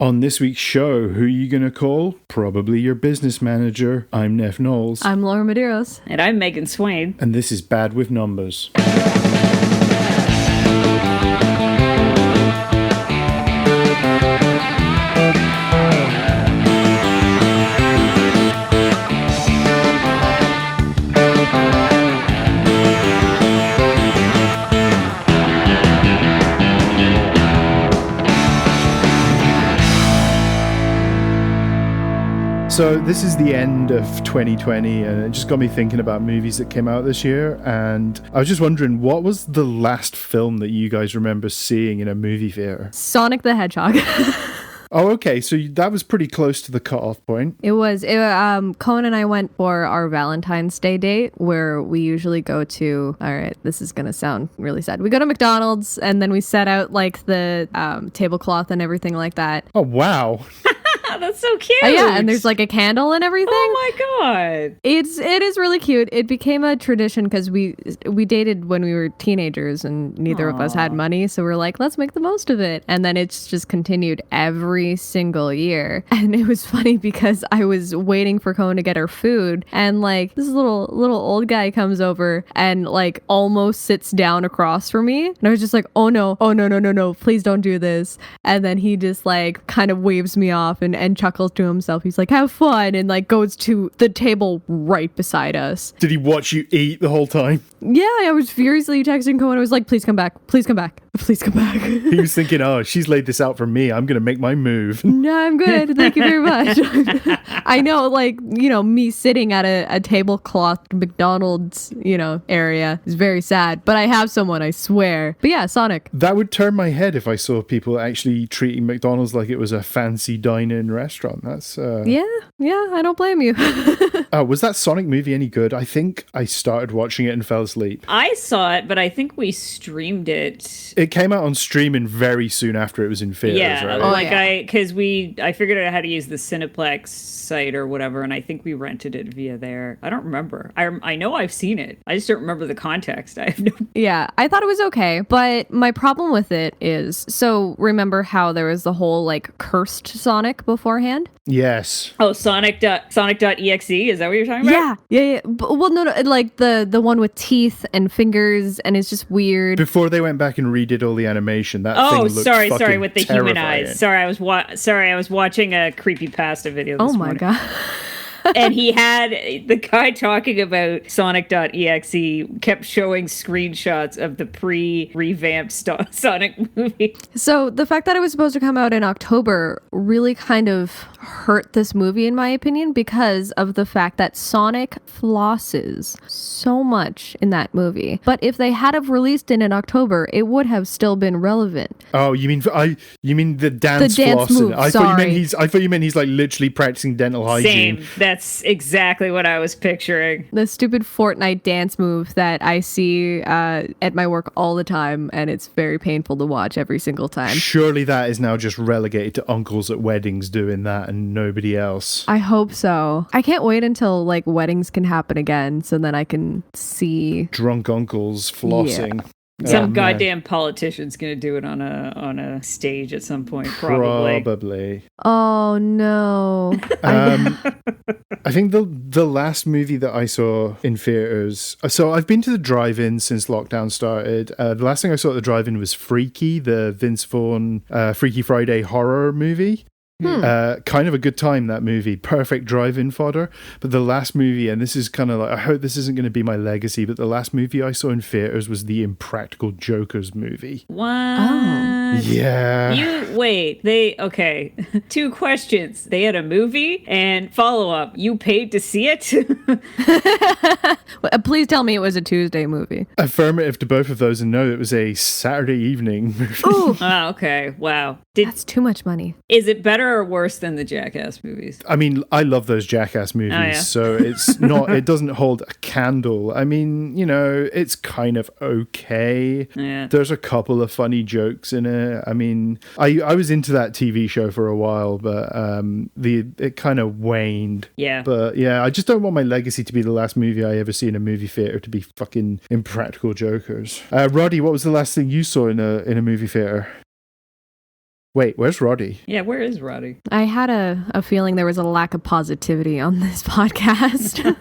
On this week's show, who are you going to call? Probably your business manager. I'm Neth Knowles. I'm Laura Medeiros. And I'm Megan Swaine. And this is Bad with Numbers. So this is the end of 2020 and it just got me thinking about movies that came out this year, and I was just wondering, what was the last film that you guys remember seeing in a movie theater? Sonic the Hedgehog. Oh, okay. So that was pretty close to the cutoff point. It was. Cohen and I went for our Valentine's Day date, where we usually go to, all right, this is going to sound really sad. We go to McDonald's and then we set out like the tablecloth and everything like that. Oh, wow. That's so cute. Oh, yeah, and there's like a candle and everything. Oh my god. It is really cute. It became a tradition because we dated when we were teenagers and neither of us had money, so we're like, let's make the most of it. And then it's just continued every single year. And it was funny because I was waiting for Cohen to get her food, and like this little old guy comes over and like almost sits down across from me, and I was just like, oh no, please don't do this. And then he just like kind of waves me off and chuckles to himself. He's like, have fun, and like goes to the table right beside us. Did he watch you eat the whole time? Yeah, I was furiously texting Cohen. I was like, please come back, please come back, please come back. He was thinking, oh, she's laid this out for me, I'm gonna make my move. No, I'm good, thank you very much. I know, like, you know, me sitting at a tablecloth McDonald's, you know, area is very sad, but I have someone, I swear. But yeah, Sonic. That would turn my head if I saw people actually treating McDonald's like it was a fancy dine-in restaurant. That's yeah, I don't blame you. Was that Sonic movie any good? I think I started watching it and fell asleep. I saw it, but I think we streamed it. It came out on streaming very soon after it was in theaters, yeah, right? I figured out how to use the Cineplex site or whatever, and I think we rented it via there. I don't remember. I know I've seen it. I just don't remember the context. I have no. Yeah, I thought it was okay, but my problem with it is, so remember how there was the whole like cursed Sonic beforehand? Yes. Oh, Sonic.exe, is that what you're talking about? Yeah. Well, no, like the one with teeth and fingers, and it's just weird. Before they went back and redid all the animation, that thing looked sorry, with the terrifying. human eyes. Sorry, I was watching a creepypasta video this morning. God. And he had the guy talking about Sonic.exe kept showing screenshots of the pre-revamped Sonic movie. So the fact that it was supposed to come out in October really kind of hurt this movie, in my opinion, because of the fact that Sonic flosses so much in that movie. But if they had have released it in October, it would have still been relevant. Oh, you mean the dance dance flossing? move, I thought you meant he's like literally practicing dental hygiene. Same. That's exactly what I was picturing. The stupid Fortnite dance move that I see at my work all the time, and it's very painful to watch every single time. Surely that is now just relegated to uncles at weddings doing that and nobody else. I hope so. I can't wait until like weddings can happen again, so then I can see drunk uncles flossing. Yeah. Some goddamn politician's gonna do it on a stage at some point, probably. Oh no. I think the last movie that I saw in theaters. So I've been to the drive-in since lockdown started. The last thing I saw at the drive-in was Freaky, the Vince Vaughn Freaky Friday horror movie. Kind of a good time, that movie. Perfect drive-in fodder. But the last movie, and this is kind of like, I hope this isn't going to be my legacy, but the last movie I saw in theaters was the Impractical Jokers movie. What? Oh. Yeah. Okay. 2 questions. They had a movie, and follow-up. You paid to see it? Please tell me it was a Tuesday movie. Affirmative to both of those, and no, it was a Saturday evening movie. Ooh. Oh, okay. Wow. That's too much money. Is it better or worse than the Jackass movies? I mean, I love those Jackass movies, so it's not, it doesn't hold a candle. I mean, you know, it's kind of okay. Yeah. There's a couple of funny jokes in it. I mean, I was into that TV show for a while, but it kind of waned. Yeah. But yeah, I just don't want my legacy to be the last movie I ever see in a movie theater to be fucking Impractical Jokers. Roddy, what was the last thing you saw in a movie theater? Wait, where's Roddy? Yeah, where is Roddy? I had a feeling there was a lack of positivity on this podcast.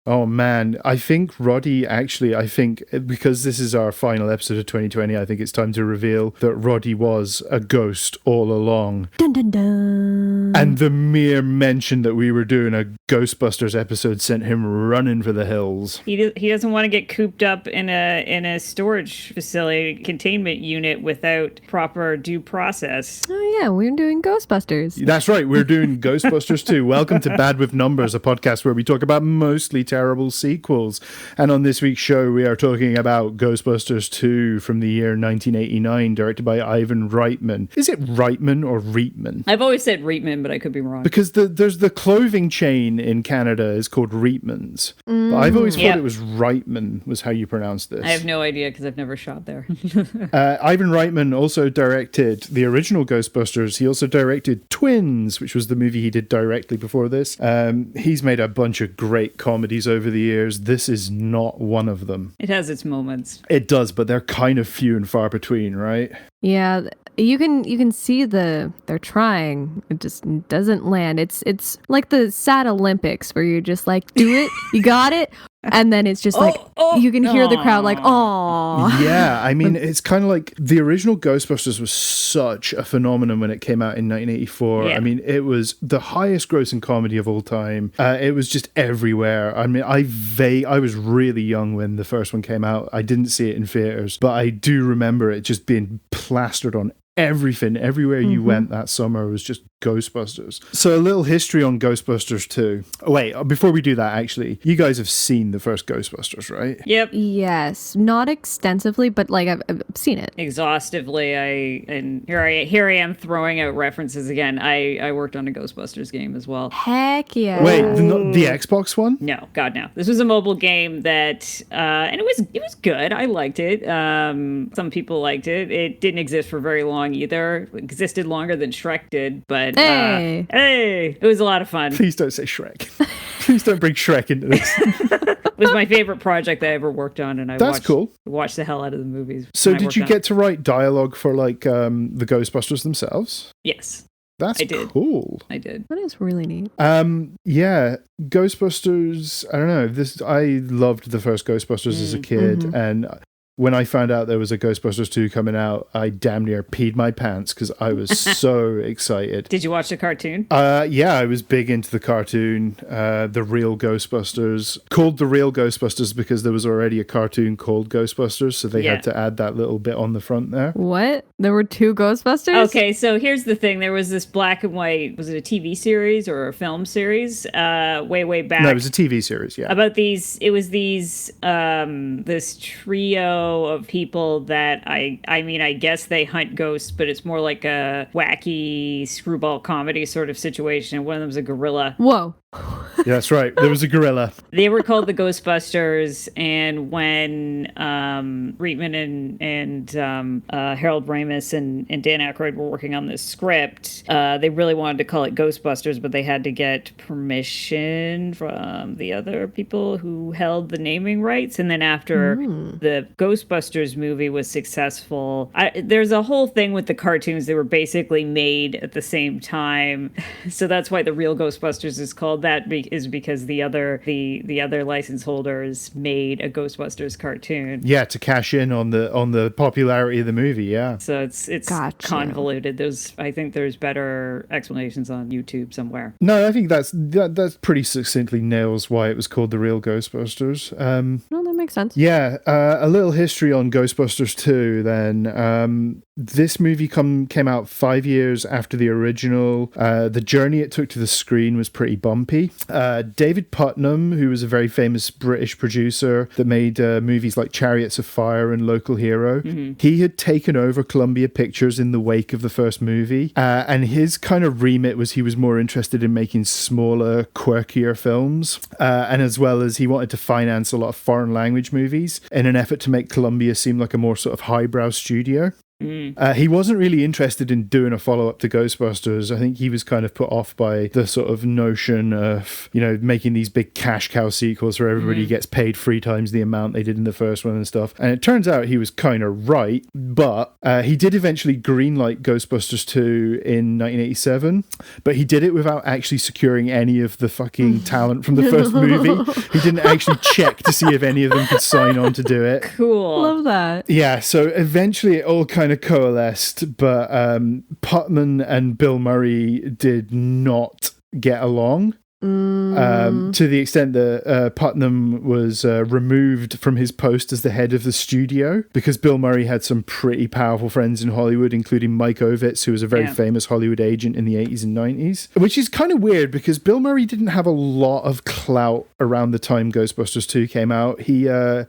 Oh man, I think Roddy because this is our final episode of 2020, I think it's time to reveal that Roddy was a ghost all along. Dun dun dun. And the mere mention that we were doing a Ghostbusters episode sent him running for the hills. He doesn't want to get cooped up in a storage facility containment unit without proper due process. Oh yeah, we're doing Ghostbusters. That's right, we're doing Ghostbusters 2. Welcome to Bad with Numbers, a podcast where we talk about mostly terrible sequels. And on this week's show, we are talking about Ghostbusters 2 from the year 1989, directed by Ivan Reitman. Is it Reitman or Reitman? I've always said Reitman, but I could be wrong. Because there's the clothing chain in Canada is called Reitman's. But I've always thought it was Reitman was how you pronounce this. I have no idea because I've never shot there. Ivan Reitman also directed the original Ghostbusters. He also directed Twins, which was the movie he did directly before this. He's made a bunch of great comedies over the years. This is not one of them. It has its moments. It does, but they're kind of few and far between, right? Yeah, you can see they're trying. It just doesn't land. It's like the sad Olympics where you're just like, do it, you got it, and then it's just you can hear the crowd like, oh. Yeah, I mean, it's kind of like the original Ghostbusters was such a phenomenon when it came out in 1984. Yeah. I mean, it was the highest grossing comedy of all time. It was just everywhere. I mean, I was really young when the first one came out. I didn't see it in theaters, but I do remember it just being plastered on everything. Everywhere you went that summer was just Ghostbusters. So a little history on Ghostbusters 2. Oh, wait, before we do that, actually, you guys have seen the first Ghostbusters, right? Yep. Yes, not extensively, but like I've seen it Exhaustively. Here I am throwing out references again. I worked on a Ghostbusters game as well. Heck yeah. Wait, the Xbox one? No, God no. This was a mobile game that and it was good. I liked it. Some people liked it. It didn't exist for very long either. It existed longer than Shrek did, but it was a lot of fun. Please don't say Shrek. Please don't bring Shrek into this. It was my favorite project I ever worked on, and That's cool. Watched the hell out of the movies. So did you get to write dialogue for like the Ghostbusters themselves? Yes. That's cool. I did. That is really neat. Yeah, Ghostbusters, I don't know. I loved the first Ghostbusters as a kid, and when I found out there was a Ghostbusters 2 coming out, I damn near peed my pants because I was so excited. Did you watch the cartoon? Yeah, I was big into the cartoon, The Real Ghostbusters. Called The Real Ghostbusters because there was already a cartoon called Ghostbusters, so they had to add that little bit on the front there. What? There were two Ghostbusters? Okay, so here's the thing. There was this black and white, was it a TV series or a film series? Way back. No, it was a TV series, yeah. About this trio of people that I mean, I guess they hunt ghosts, but it's more like a wacky screwball comedy sort of situation. One of them's a gorilla. Whoa. Yeah, that's right. There was a gorilla. They were called the Ghostbusters, and when Reitman and Harold Ramis and Dan Aykroyd were working on this script, they really wanted to call it Ghostbusters, but they had to get permission from the other people who held the naming rights. And then after the Ghostbusters movie was successful, there's a whole thing with the cartoons. They were basically made at the same time, so that's why the Real Ghostbusters is called that, is because the other license holders made a Ghostbusters cartoon. Yeah, to cash in on the popularity of the movie. Yeah. So it's convoluted. I think there's better explanations on YouTube somewhere. No, I think that's pretty succinctly nails why it was called The Real Ghostbusters. No, that makes sense. Yeah, a little history on Ghostbusters 2 then. This movie came out 5 years after the original. The journey it took to the screen was pretty bumpy. David Putnam, who was a very famous British producer that made movies like Chariots of Fire and Local Hero, he had taken over Columbia Pictures in the wake of the first movie. And his kind of remit was he was more interested in making smaller, quirkier films. And as well as he wanted to finance a lot of foreign language movies in an effort to make Columbia seem like a more sort of highbrow studio. He wasn't really interested in doing a follow-up to Ghostbusters. I think he was kind of put off by the sort of notion of, making these big cash cow sequels where everybody gets paid 3 times the amount they did in the first one and stuff. And it turns out he was kind of right, but he did eventually greenlight Ghostbusters 2 in 1987, but he did it without actually securing any of the fucking talent from the first movie. He didn't actually check to see if any of them could sign on to do it. Cool. Love that. Yeah, so eventually it all kind of coalesced, but Putman and Bill Murray did not get along. To the extent that Putnam was removed from his post as the head of the studio because Bill Murray had some pretty powerful friends in Hollywood, including Mike Ovitz, who was a very famous Hollywood agent in the 80s and 90s, which is kind of weird because Bill Murray didn't have a lot of clout around the time Ghostbusters 2 came out. He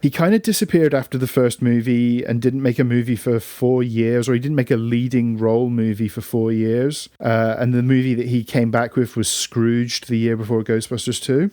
kind of disappeared after the first movie and didn't make a movie for 4 years, or he didn't make a leading role movie for 4 years. And the movie that he came back with was Scrooged the year before Ghostbusters 2.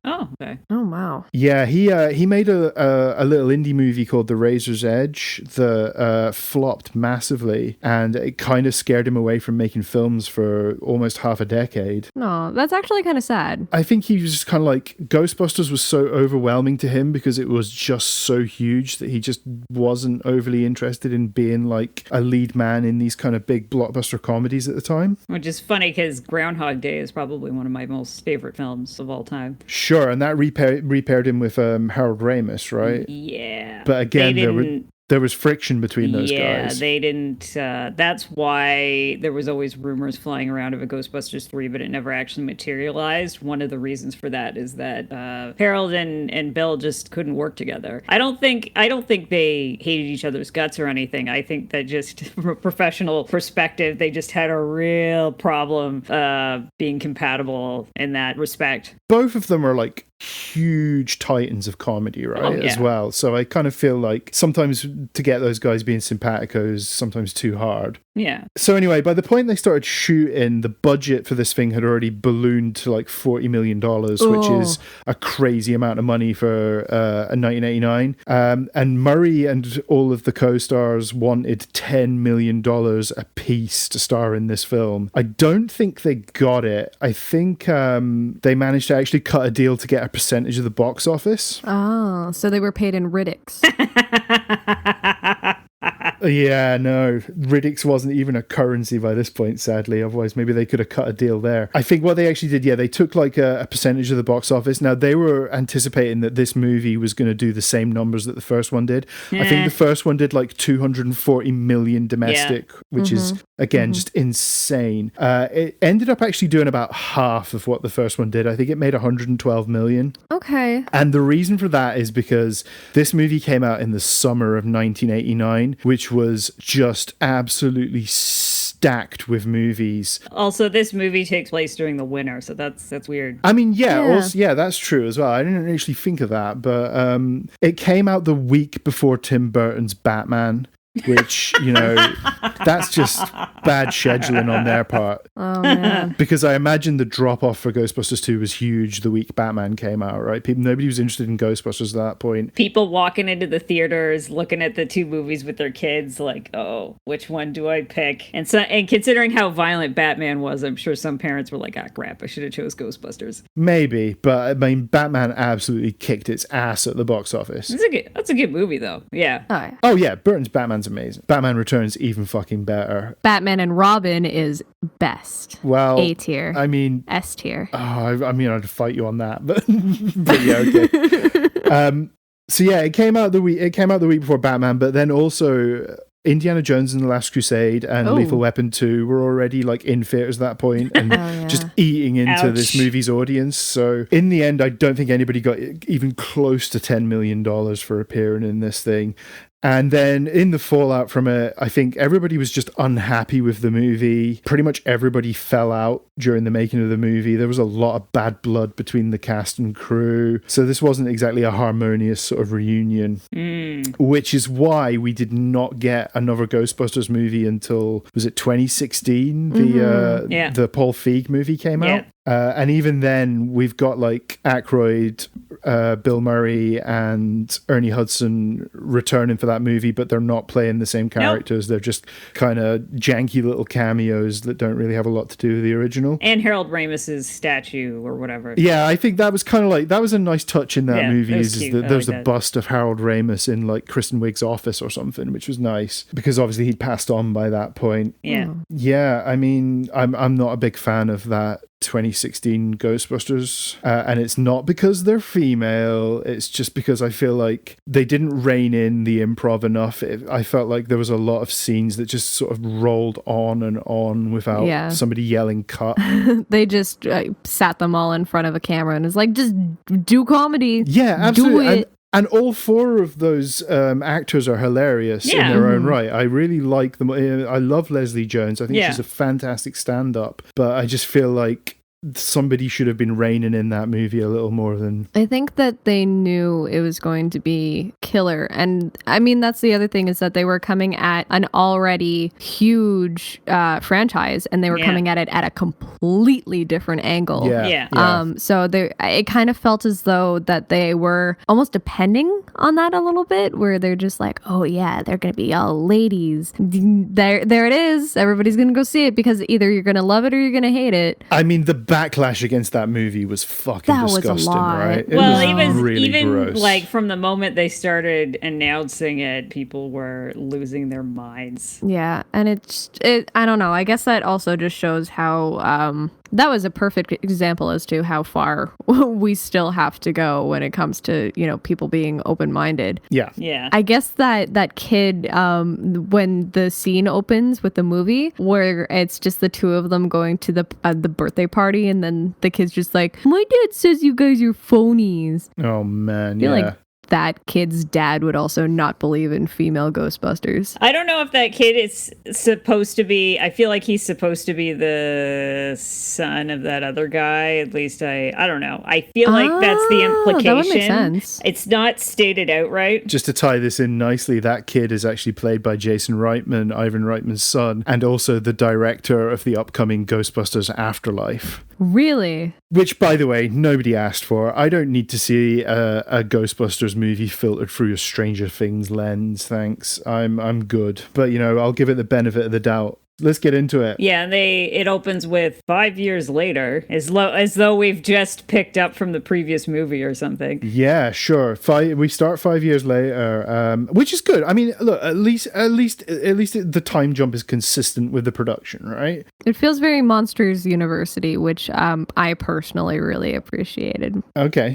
Oh, okay. Oh, wow. Yeah, he made a little indie movie called The Razor's Edge that flopped massively, and it kind of scared him away from making films for almost half a decade. No, that's actually kind of sad. I think he was just kind of like, Ghostbusters was so overwhelming to him because it was just so huge that he just wasn't overly interested in being like a lead man in these kind of big blockbuster comedies at the time. Which is funny because Groundhog Day is probably one of my most favorite films of all time. Sure, and that repaired him with Harold Ramis, right? Yeah. But again, there was friction between those guys. Yeah, they didn't. That's why there was always rumors flying around of a Ghostbusters 3, but it never actually materialized. One of the reasons for that is that Harold and Bill just couldn't work together. I don't think they hated each other's guts or anything. I think that just from a professional perspective, they just had a real problem being compatible in that respect. Both of them are like huge titans of comedy, right? As well. So I kind of feel like sometimes to get those guys being simpatico is sometimes too hard. Yeah. So anyway, by the point they started shooting, the budget for this thing had already ballooned to like $40 million, which is a crazy amount of money for a 1989. And Murray and all of the co-stars wanted $10 million a piece to star in this film. I don't think they got it. I think they managed to actually cut a deal to get a percentage of the box office. Oh, so they were paid in Riddicks. Yeah, no, Riddicks wasn't even a currency by this point, sadly. Otherwise, maybe they could have cut a deal there. I think what they actually did, they took like a percentage of the box office. Now, they were anticipating that this movie was going to do the same numbers that the first one did. I think the first one did like 240 million domestic, which is, again, just insane. It ended up actually doing about half of what the first one did. I think it made 112 million. Okay. And the reason for that is because this movie came out in the summer of 1989, which was just absolutely stacked with movies. Also, this movie takes place during the winter, so that's weird. I mean, that's true as well. I didn't actually think of that, but it came out the week before Tim Burton's Batman, which, that's just bad scheduling on their part. Oh, man. Because I imagine the drop-off for Ghostbusters 2 was huge the week Batman came out, right? Nobody was interested in Ghostbusters at that point. People walking into the theaters, looking at the two movies with their kids, like, oh, which one do I pick? And considering how violent Batman was, I'm sure some parents were like, crap, I should have chose Ghostbusters. Maybe, but I mean, Batman absolutely kicked its ass at the box office. That's a good movie, though. Yeah. Oh, yeah, Burton's Batman's amazing. Batman Returns even fucking better. Batman and Robin is best. Well, A tier. I mean, S tier. I'd fight you on that, but yeah, okay. So yeah, it came out the week before Batman, but then also Indiana Jones and the Last Crusade and Lethal Weapon 2 were already like in theaters at that point and just eating into this movie's audience. So in the end, I don't think anybody got even close to $10 million for appearing in this thing. And then in the fallout from it, I think everybody was just unhappy with the movie. Pretty much everybody fell out during the making of the movie. There was a lot of bad blood between the cast and crew. So this wasn't exactly a harmonious sort of reunion, which is why we did not get another Ghostbusters movie until, was it 2016? The Paul Feig movie came out. And even then, we've got like Aykroyd, Bill Murray, and Ernie Hudson returning for that movie, but they're not playing the same characters. Nope. They're just kind of janky little cameos that don't really have a lot to do with the original. And Harold Ramis's statue or whatever. Yeah, I think that was kind of like, that was a nice touch in that movie. There's a bust of Harold Ramis in like Kristen Wiig's office or something, which was nice because obviously he'd passed on by that point. Yeah. Yeah, I mean, I'm not a big fan of that 2016 Ghostbusters, and it's not because they're female, it's just because I feel like they didn't rein in the improv enough. I felt like there was a lot of scenes that just sort of rolled on and on without somebody yelling cut. They just sat them all in front of a camera and was like, just do comedy. Yeah, absolutely. Do it. And all four of those actors are hilarious in their own right. I really like them. I love Leslie Jones. I think she's a fantastic stand-up. But I just feel like somebody should have been reining in that movie a little more than... I think that they knew it was going to be killer. And I mean, that's the other thing, is that they were coming at an already huge franchise, and they were coming at it at a completely different angle. So it kind of felt as though that they were almost depending on that a little bit, where they're just like, oh yeah, they're gonna be all ladies. There it is. Everybody's gonna go see it because either you're gonna love it or you're gonna hate it. I mean, the backlash against that movie was fucking disgusting, right? It was really gross. Like from the moment they started announcing it, people were losing their minds. Yeah, and I don't know. I guess that also just shows how that was a perfect example as to how far we still have to go when it comes to, people being open-minded. Yeah. I guess that kid, when the scene opens with the movie, where it's just the two of them going to the birthday party, and then the kid's just like, my dad says you guys are phonies. Oh, man, I feel like that kid's dad would also not believe in female Ghostbusters. I don't know if that kid is supposed to be... I feel like he's supposed to be the son of that other guy. At least I don't know. I feel like that's the implication. That would make sense. It's not stated outright. Just to tie this in nicely, that kid is actually played by Jason Reitman, Ivan Reitman's son, and also the director of the upcoming Ghostbusters Afterlife. Really? Which, by the way, nobody asked for. I don't need to see a Ghostbusters movie filtered through a Stranger Things lens, thanks. I'm good. But, I'll give it the benefit of the doubt. Let's get into it. Yeah, and it opens with 5 years later, as though we've just picked up from the previous movie or something. Yeah, sure. We start 5 years later, which is good. I mean, look, at least the time jump is consistent with the production, right? It feels very Monsters University, which I personally really appreciated. Okay.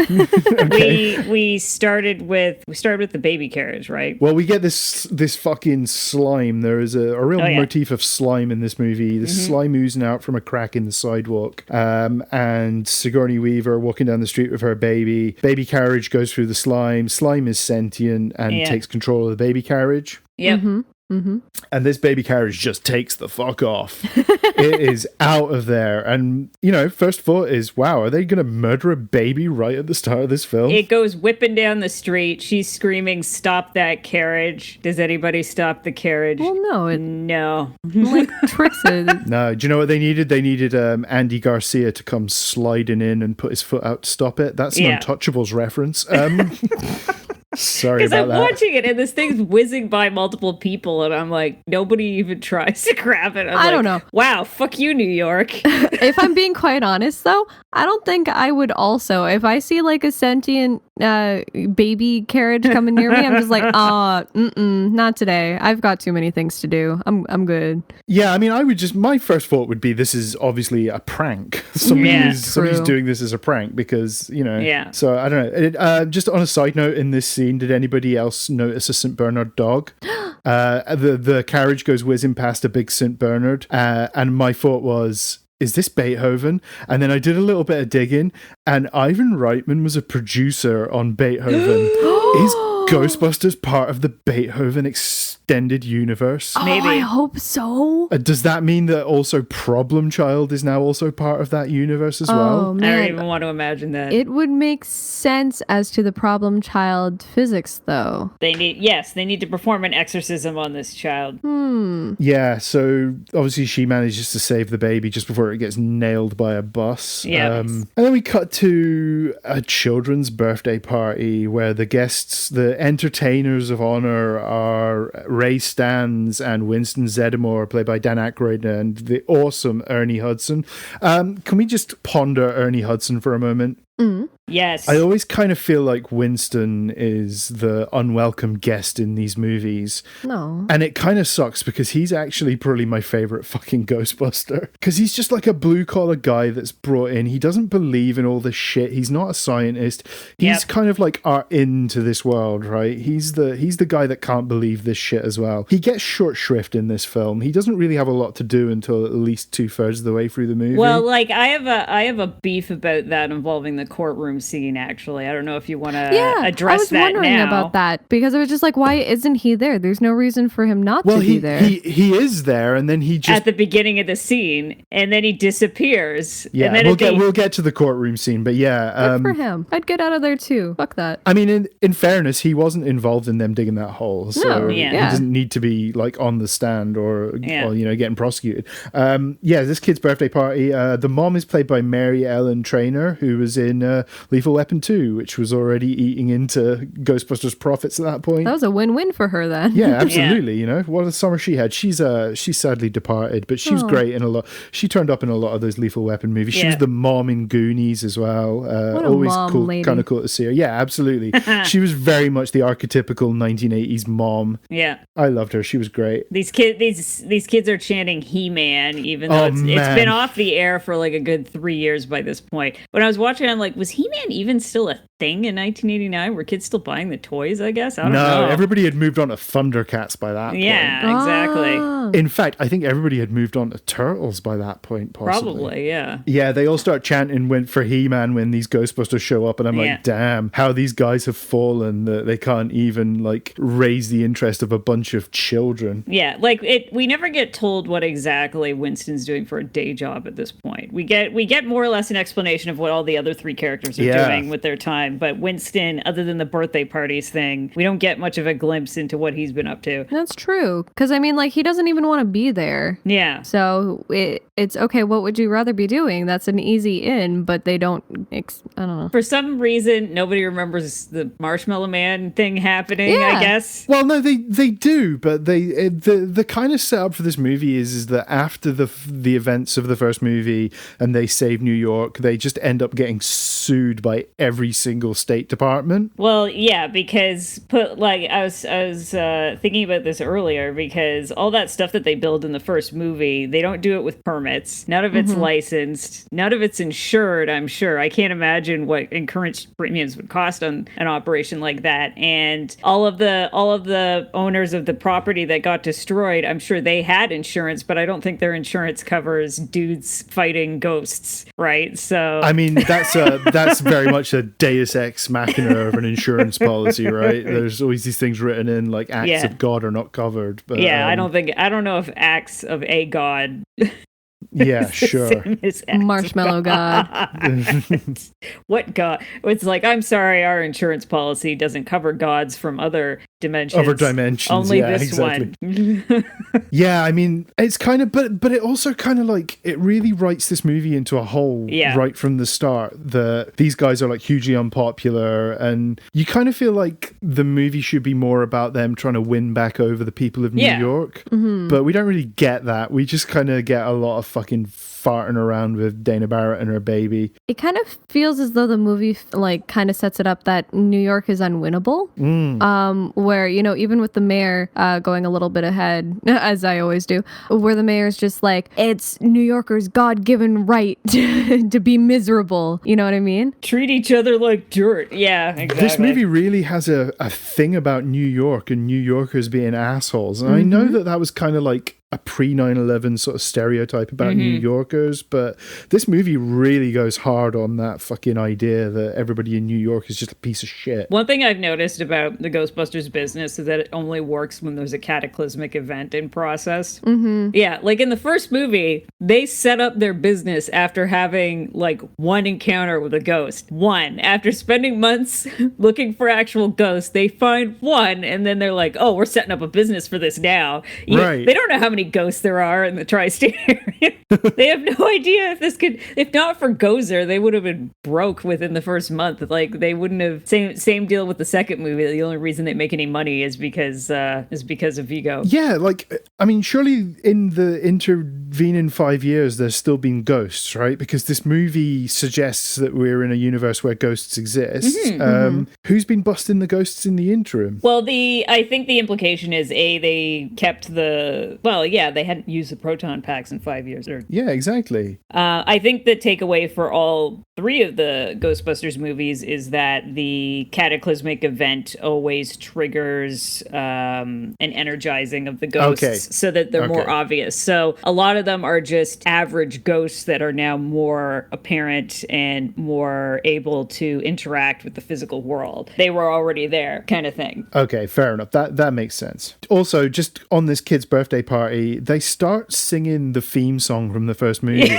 We started with the baby carriage, right? Well, we get this fucking slime. There is a real motif of slime in this movie. This slime oozing out from a crack in the sidewalk. And Sigourney Weaver walking down the street with her baby. Baby carriage goes through the slime. Slime is sentient and takes control of the baby carriage. Yep. Mm-hmm. And this baby carriage just takes the fuck off. It is out of there. And, first thought is, wow, are they going to murder a baby right at the start of this film? It goes whipping down the street. She's screaming, stop that carriage. Does anybody stop the carriage? Well, no. No. Like tricks it. No. Do you know what they needed? They needed Andy Garcia to come sliding in and put his foot out to stop it. That's an Untouchables reference. Sorry about that. Because I'm watching it and this thing's whizzing by multiple people and I'm like, nobody even tries to grab it. I don't know. Wow, fuck you, New York. If I'm being quite honest, though, I don't think I would also. If I see like a sentient baby carriage coming near me, I'm just like, not today. I've got too many things to do. I'm good. Yeah, I mean, my first thought would be this is obviously a prank. Somebody's doing this as a prank because, Yeah. So I don't know. Just on a side note, in this scene, did anybody else notice a St. Bernard dog? The carriage goes whizzing past a big St. Bernard, and my thought was, is this Beethoven? And then I did a little bit of digging, and Ivan Reitman was a producer on Beethoven. Ghostbusters part of the Beethoven extended universe? Oh, Maybe. I hope so. Does that mean that also Problem Child is now also part of that universe as Oh, well? man. I don't even want to imagine that. It would make sense as to the Problem Child physics, though. They need to perform an exorcism on this child. Yeah, so obviously she manages to save the baby just before it gets nailed by a bus. Yeah. And then we cut to a children's birthday party where the guests, the entertainers of honor, are Ray Stantz and Winston Zeddemore, played by Dan Aykroyd, and the awesome Ernie Hudson. Can we just ponder Ernie Hudson for a moment? Yes. I always kind of feel like Winston is the unwelcome guest in these movies. No. And it kind of sucks because he's actually probably my favorite fucking Ghostbuster. Because he's just like a blue collar guy that's brought in. He doesn't believe in all this shit. He's not a scientist. He's kind of like our into this world, right? He's the guy that can't believe this shit as well. He gets short shrift in this film. He doesn't really have a lot to do until at least 2/3 of the way through the movie. Well, like I have a beef about that involving the courtroom scene. Actually, I don't know if you want to address I was that wondering now. about that because it was just like, why isn't he there? There's no reason for him not to be there. He is there, and then he just At the beginning of the scene, and then he disappears. yeah. And then We'll get to the courtroom scene, but yeah, Good for him. I'd get out of there too. Fuck that. I mean, in fairness, he wasn't involved in them digging that hole, so he doesn't need to be like on the stand or getting prosecuted. This kid's birthday party. The mom is played by Mary Ellen Trainor, who was in Lethal Weapon 2, which was already eating into Ghostbusters profits at that point. That was a win-win for her then. Yeah, absolutely. You know, what a summer she had. She's sadly departed, but she was great in a lot. She turned up in a lot of those Lethal Weapon movies. She was the mom in Goonies as well. What a always mom cool, lady. kind of cool to see her. Yeah, absolutely. She was very much the archetypical 1980s mom. Yeah. I loved her. She was great. These kids are chanting He-Man, even though it's been off the air for like a good 3 years by this point. When I was watching, I'm like, was He-Man even still a thing in 1989? Were kids still buying the toys, I guess? I don't know. No, everybody had moved on to Thundercats by that point. Yeah, exactly. In fact, I think everybody had moved on to Turtles by that point, possibly. Probably, yeah. Yeah, they all start chanting for He-Man when these Ghostbusters show up, and I'm like, damn, how these guys have fallen that they can't even like raise the interest of a bunch of children. Yeah, like we never get told what exactly Winston's doing for a day job at this point. We get more or less an explanation of what all the other three characters are doing with their time, but Winston, other than the birthday parties thing, we don't get much of a glimpse into what he's been up to. That's true. Because, I mean, like, he doesn't even want to be there. Yeah. So it's okay, what would you rather be doing? That's an easy in, but they don't, I don't know. For some reason, nobody remembers the Marshmallow Man thing happening, I guess. Well, no, they do, but the kind of setup for this movie is that after the events of the first movie and they save New York, they just end up getting sued by every single state department. Well, yeah, because I was thinking about this earlier, because all that stuff that they build in the first movie, they don't do it with permits. None of it's licensed. None of it's insured, I'm sure. I can't imagine what insurance premiums would cost on an operation like that. And all of the owners of the property that got destroyed, I'm sure they had insurance, but I don't think their insurance covers dudes fighting ghosts, right? So I mean, that's very much a Deus Ex Machina of an insurance policy, right? There's always these things written in, like acts of God are not covered. But, I don't know if acts of a god. Yeah, sure. Marshmallow God. What god? It's like, I'm sorry, our insurance policy doesn't cover gods from other dimensions. Other dimensions. Only yeah, this exactly. one. Yeah, I mean, it's kind of, but it also kind of like, it really writes this movie into a whole right from the start. These guys are like hugely unpopular, and you kind of feel like the movie should be more about them trying to win back over the people of New York. Mm-hmm. But we don't really get that. We just kind of get a lot of fucking farting around with Dana Barrett and her baby. It kind of feels as though the movie like kind of sets it up that New York is unwinnable. Where, you know, even with the mayor going a little bit ahead, as I always do, where the mayor's just like, it's New Yorkers' God-given right to be miserable. You know what I mean? Treat each other like dirt. Yeah, exactly. This movie really has a thing about New York and New Yorkers being assholes. And I know that was kind of like a pre 9/11 sort of stereotype about New Yorkers, but this movie really goes hard on that fucking idea that everybody in New York is just a piece of shit. One thing I've noticed about the Ghostbusters business is that it only works when there's a cataclysmic event in process. Yeah, like in the first movie, they set up their business after having like one encounter with a ghost. One. After spending months looking for actual ghosts, they find one, and then they're like, oh, we're setting up a business for this now. Right. They don't know how many ghosts there are in the tri-state area. They have no idea if this could, if not for Gozer, they would have been broke within the first month. Like they wouldn't have, same deal with the second movie. The only reason they make any money is because of Vigo. Yeah, like, I mean, surely in the intervening 5 years, there's still been ghosts, right? Because this movie suggests that we're in a universe where ghosts exist. Who's been busting the ghosts in the interim? Well, I think the implication is they kept they hadn't used the proton packs in 5 years. Yeah, exactly. I think the takeaway for all three of the Ghostbusters movies is that the cataclysmic event always triggers an energizing of the ghosts so that they're more obvious. So a lot of them are just average ghosts that are now more apparent and more able to interact with the physical world. They were already there, kind of thing. Okay, fair enough. That makes sense. Also, just on this kid's birthday party, they start singing the theme song from the first movie.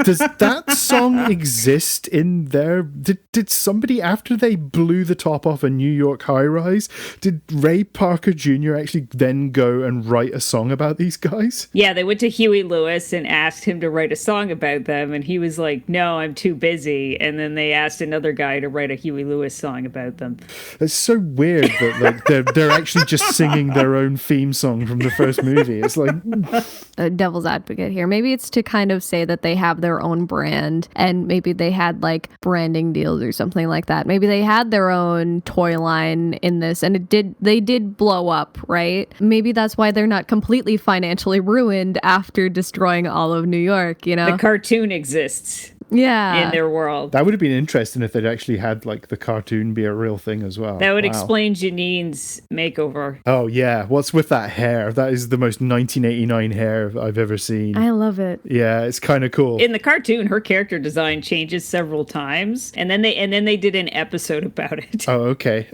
Does that song exist in there? Did somebody, after they blew the top off a New York high-rise, did Ray Parker Jr. actually then go and write a song about these guys? Yeah, they went to Huey Lewis and asked him to write a song about them, and he was like, no, I'm too busy. And then they asked another guy to write a Huey Lewis song about them. It's so weird that like they're actually just singing their own theme song from the first movie. It's like... A devil's advocate here. Maybe it's to kind of say that they have their own brand, and maybe they had like branding deals or something like that. Maybe they had their own toy line in this, and they did blow up, right? Maybe that's why they're not completely financially ruined after destroying all of New York, you know? The cartoon exists. Yeah. In their world. That would have been interesting if they'd actually had like the cartoon be a real thing as well. That would explain Janine's makeover. Oh yeah, what's with that hair? That is the most 1989 hair I've ever seen. I love it. Yeah, it's kind of cool. In the cartoon, her character design changes several times, and then they did an episode about it. Oh, okay.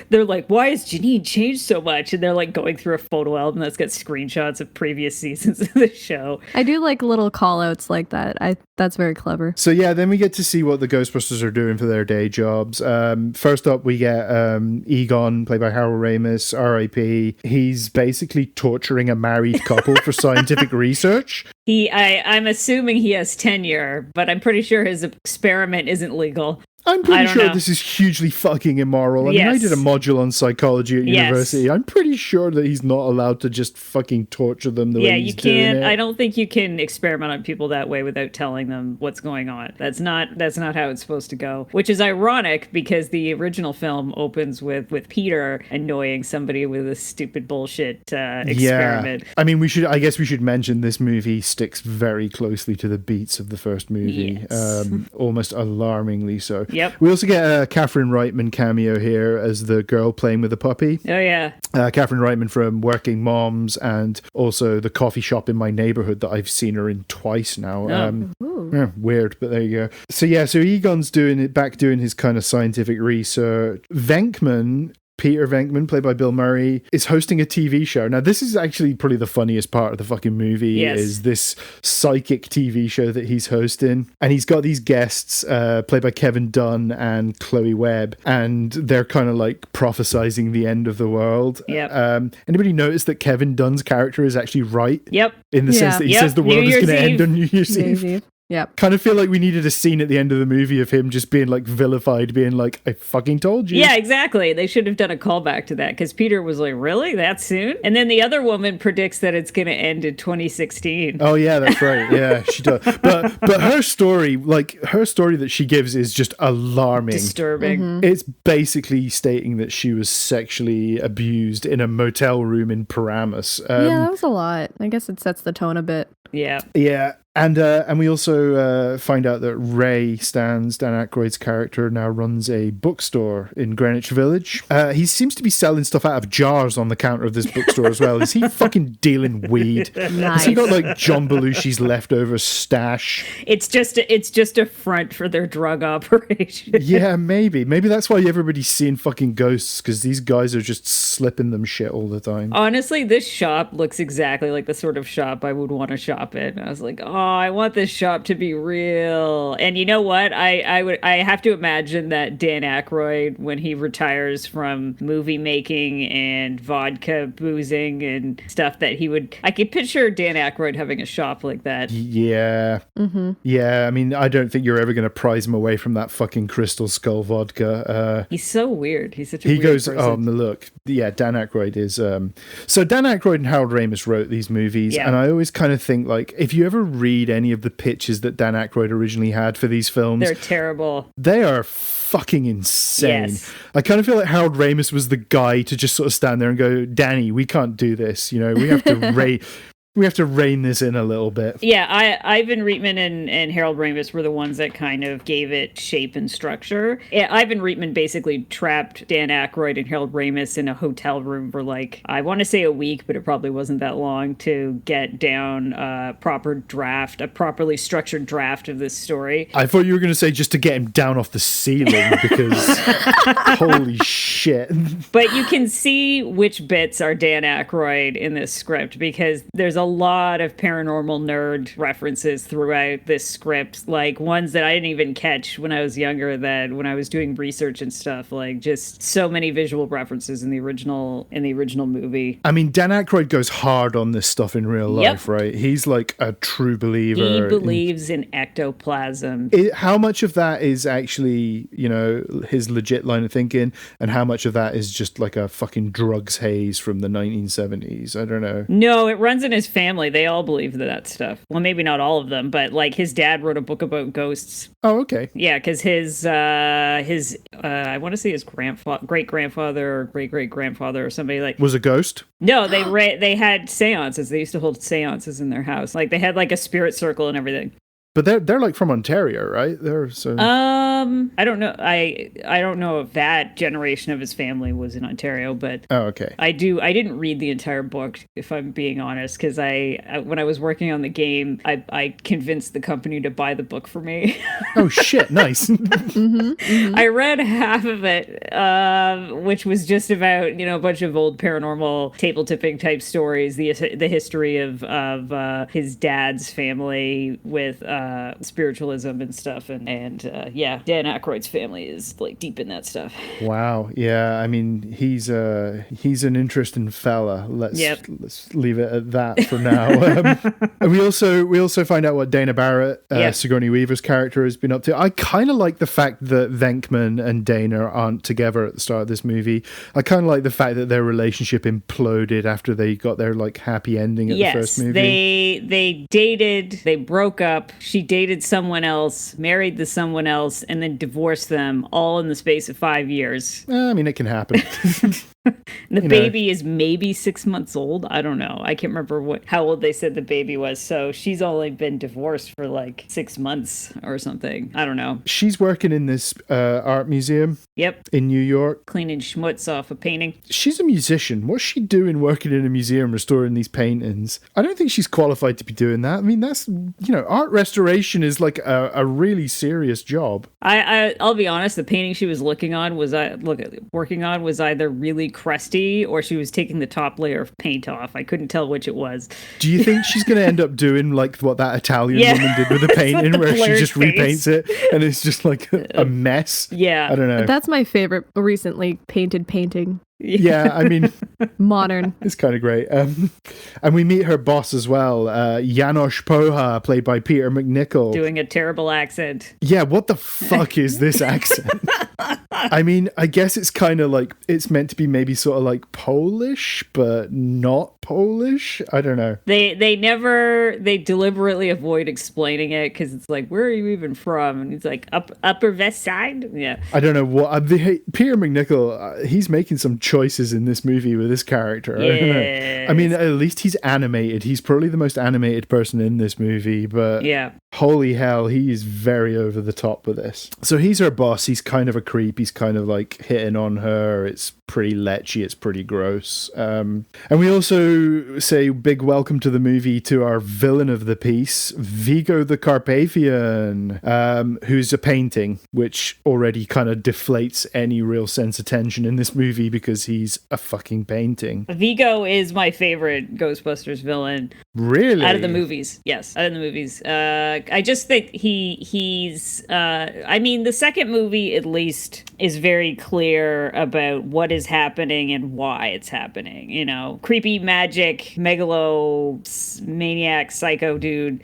They're like, why has Janine changed so much? And they're like going through a photo album that's got screenshots of previous seasons of the show. I do like little call outs like that. That's very clever. So yeah, then we get to see what the Ghostbusters are doing for their day jobs. First up, we get Egon, played by Harold Ramis, R.I.P. He's basically torturing a married couple for scientific research. I'm assuming he has tenure, but I'm pretty sure his experiment isn't legal. I'm pretty sure this is hugely fucking immoral. I mean, I did a module on psychology at university. I'm pretty sure that he's not allowed to just fucking torture them the way he's doing it. Yeah, you can't. I don't think you can experiment on people that way without telling them what's going on. That's not how it's supposed to go. Which is ironic because the original film opens with Peter annoying somebody with a stupid bullshit experiment. Yeah. I mean, I guess we should mention this movie sticks very closely to the beats of the first movie. Yes. Almost alarmingly so. Yep. We also get a Catherine Reitman cameo here as the girl playing with the puppy. Oh, yeah. Catherine Reitman from Working Moms and also the coffee shop in my neighborhood that I've seen her in twice now. Weird, but there you go. So Egon's doing his kind of scientific research. Peter Venkman, played by Bill Murray, is hosting a TV show. Now, this is actually probably the funniest part of the fucking movie, is this psychic TV show that he's hosting. And he's got these guests, played by Kevin Dunn and Chloe Webb, and they're kind of like prophesizing the end of the world. Yep. Anybody notice that Kevin Dunn's character is actually right? Yep. In the sense that he says the world is going to end on New Year's Eve. Yep. Kind of feel like we needed a scene at the end of the movie of him just being like vilified, being like, I fucking told you. Yeah, exactly. They should have done a callback to that because Peter was like, really? That soon? And then the other woman predicts that it's going to end in 2016. Oh, yeah, that's right. Yeah, she does. But her story that she gives is just alarming. Disturbing. Mm-hmm. It's basically stating that she was sexually abused in a motel room in Paramus. Yeah, that was a lot. I guess it sets the tone a bit. Yeah. Yeah. And we also find out that Ray Stans, Dan Aykroyd's character, now runs a bookstore in Greenwich Village. He seems to be selling stuff out of jars on the counter of this bookstore as well. Is he fucking dealing weed? Nice. Has he got like John Belushi's leftover stash? It's just a front for their drug operation. Yeah, maybe that's why everybody's seeing fucking ghosts, because these guys are just slipping them shit all the time. Honestly, this shop looks exactly like the sort of shop I would want to shop in. I was like, oh, I want this shop to be real. And you know what? I have to imagine that Dan Aykroyd, when he retires from movie making and vodka boozing and stuff, that I could picture Dan Aykroyd having a shop like that. Yeah. Mm-hmm. Yeah, I mean, I don't think you're ever going to prize him away from that fucking Crystal Skull vodka. He's so weird. He's such a weird person. Look, yeah, Dan Aykroyd is... So Dan Aykroyd and Harold Ramis wrote these movies, Yeah. and I always kind of think, like, if you ever read any of the pitches that Dan Aykroyd originally had for these films... They're terrible. They are fucking insane. Yes. I kind of feel like Harold Ramis was the guy to just sort of stand there and go, Danny, we can't do this. You know, we have to we have to rein this in a little bit. Yeah, Ivan Reitman and Harold Ramis were the ones that kind of gave it shape and structure. Ivan Reitman basically trapped Dan Aykroyd and Harold Ramis in a hotel room for like, I want to say a week, but it probably wasn't that long, to get down a properly structured draft of this story. I thought you were going to say just to get him down off the ceiling, because holy shit. But you can see which bits are Dan Aykroyd in this script, because there's a lot of paranormal nerd references throughout this script, like ones that I didn't even catch when I was younger, that when I was doing research and stuff, like just so many visual references in the original movie. I mean, Dan Aykroyd goes hard on this stuff in real life, right? He's like a true believer. He believes in ectoplasm. How much of that is actually, you know, his legit line of thinking, and how much of that is just like a fucking drugs haze from the 1970s? I don't know. No, it runs in his family. They all believe that stuff. Well, maybe not all of them, but like his dad wrote a book about ghosts. Oh, okay. Yeah, because his I want to say his great grandfather or great great grandfather or somebody like was a ghost. No, they had seances. They used to hold seances in their house. Like they had like a spirit circle and everything. But they're like from Ontario, right? I don't know. I don't know if that generation of his family was in Ontario, but okay. I didn't read the entire book, if I'm being honest, because when I was working on the game, I convinced the company to buy the book for me. Oh shit! Nice. Mm-hmm, mm-hmm. I read half of it, which was just about a bunch of old paranormal table tipping type stories, the history of his dad's family with spiritualism and stuff, and Dan Aykroyd's family is like deep in that stuff. Wow. Yeah, I mean, he's an interesting fella. Let's leave it at that for now. And we also find out what Dana Barrett, Sigourney Weaver's character, has been up to. I kind of like the fact that Venkman and Dana aren't together at the start of this movie. I kind of like the fact that their relationship imploded after they got their like happy ending at the first movie. They dated, they broke up. She dated someone else, married to someone else, and then divorced them all in the space of 5 years. I mean, it can happen. The baby is maybe 6 months old. I don't know. I can't remember how old they said the baby was. So she's only been divorced for like 6 months or something. I don't know. She's working in this art museum. Yep. In New York. Cleaning schmutz off a painting. She's a musician. What's she doing working in a museum restoring these paintings? I don't think she's qualified to be doing that. I mean, that's, art restoration is like a really serious job. I'll be honest. The painting she was working on was either really crusty or she was taking the top layer of paint off. I couldn't tell which it was. Do you think she's going to end up doing like what that Italian woman did with the painting, where she just repaints it and it's just like a mess? Yeah. I don't know. That's my favorite recently painted painting. Yeah, I mean, modern. It's kind of great. And we meet her boss as well, Janosz Poha, played by Peter McNichol. Doing a terrible accent. Yeah, what the fuck is this accent? I mean, I guess it's kind of like, it's meant to be maybe sort of like Polish, but not Polish. I don't know. They deliberately avoid explaining it because it's like, where are you even from? And he's like, Upper West Side? Yeah. I don't know what. Peter McNichol, he's making some choices in this movie with this character. Yes. I don't know. I mean, at least he's animated. He's probably the most animated person in this movie, but yeah. Holy hell, he is very over the top with this. So he's her boss. He's kind of a creep. He's kind of like hitting on her. It's pretty lechy. It's pretty gross. And we also say big welcome to the movie to our villain of the piece, Vigo the Carpathian, who's a painting, which already kind of deflates any real sense of tension in this movie because he's a fucking painting. Vigo is my favorite Ghostbusters villain. Really? Out of the movies. Yes, out of the movies. I just think he's I mean, the second movie at least is very clear about what is happening and why it's happening. You know, creepy magic megalomaniac psycho dude,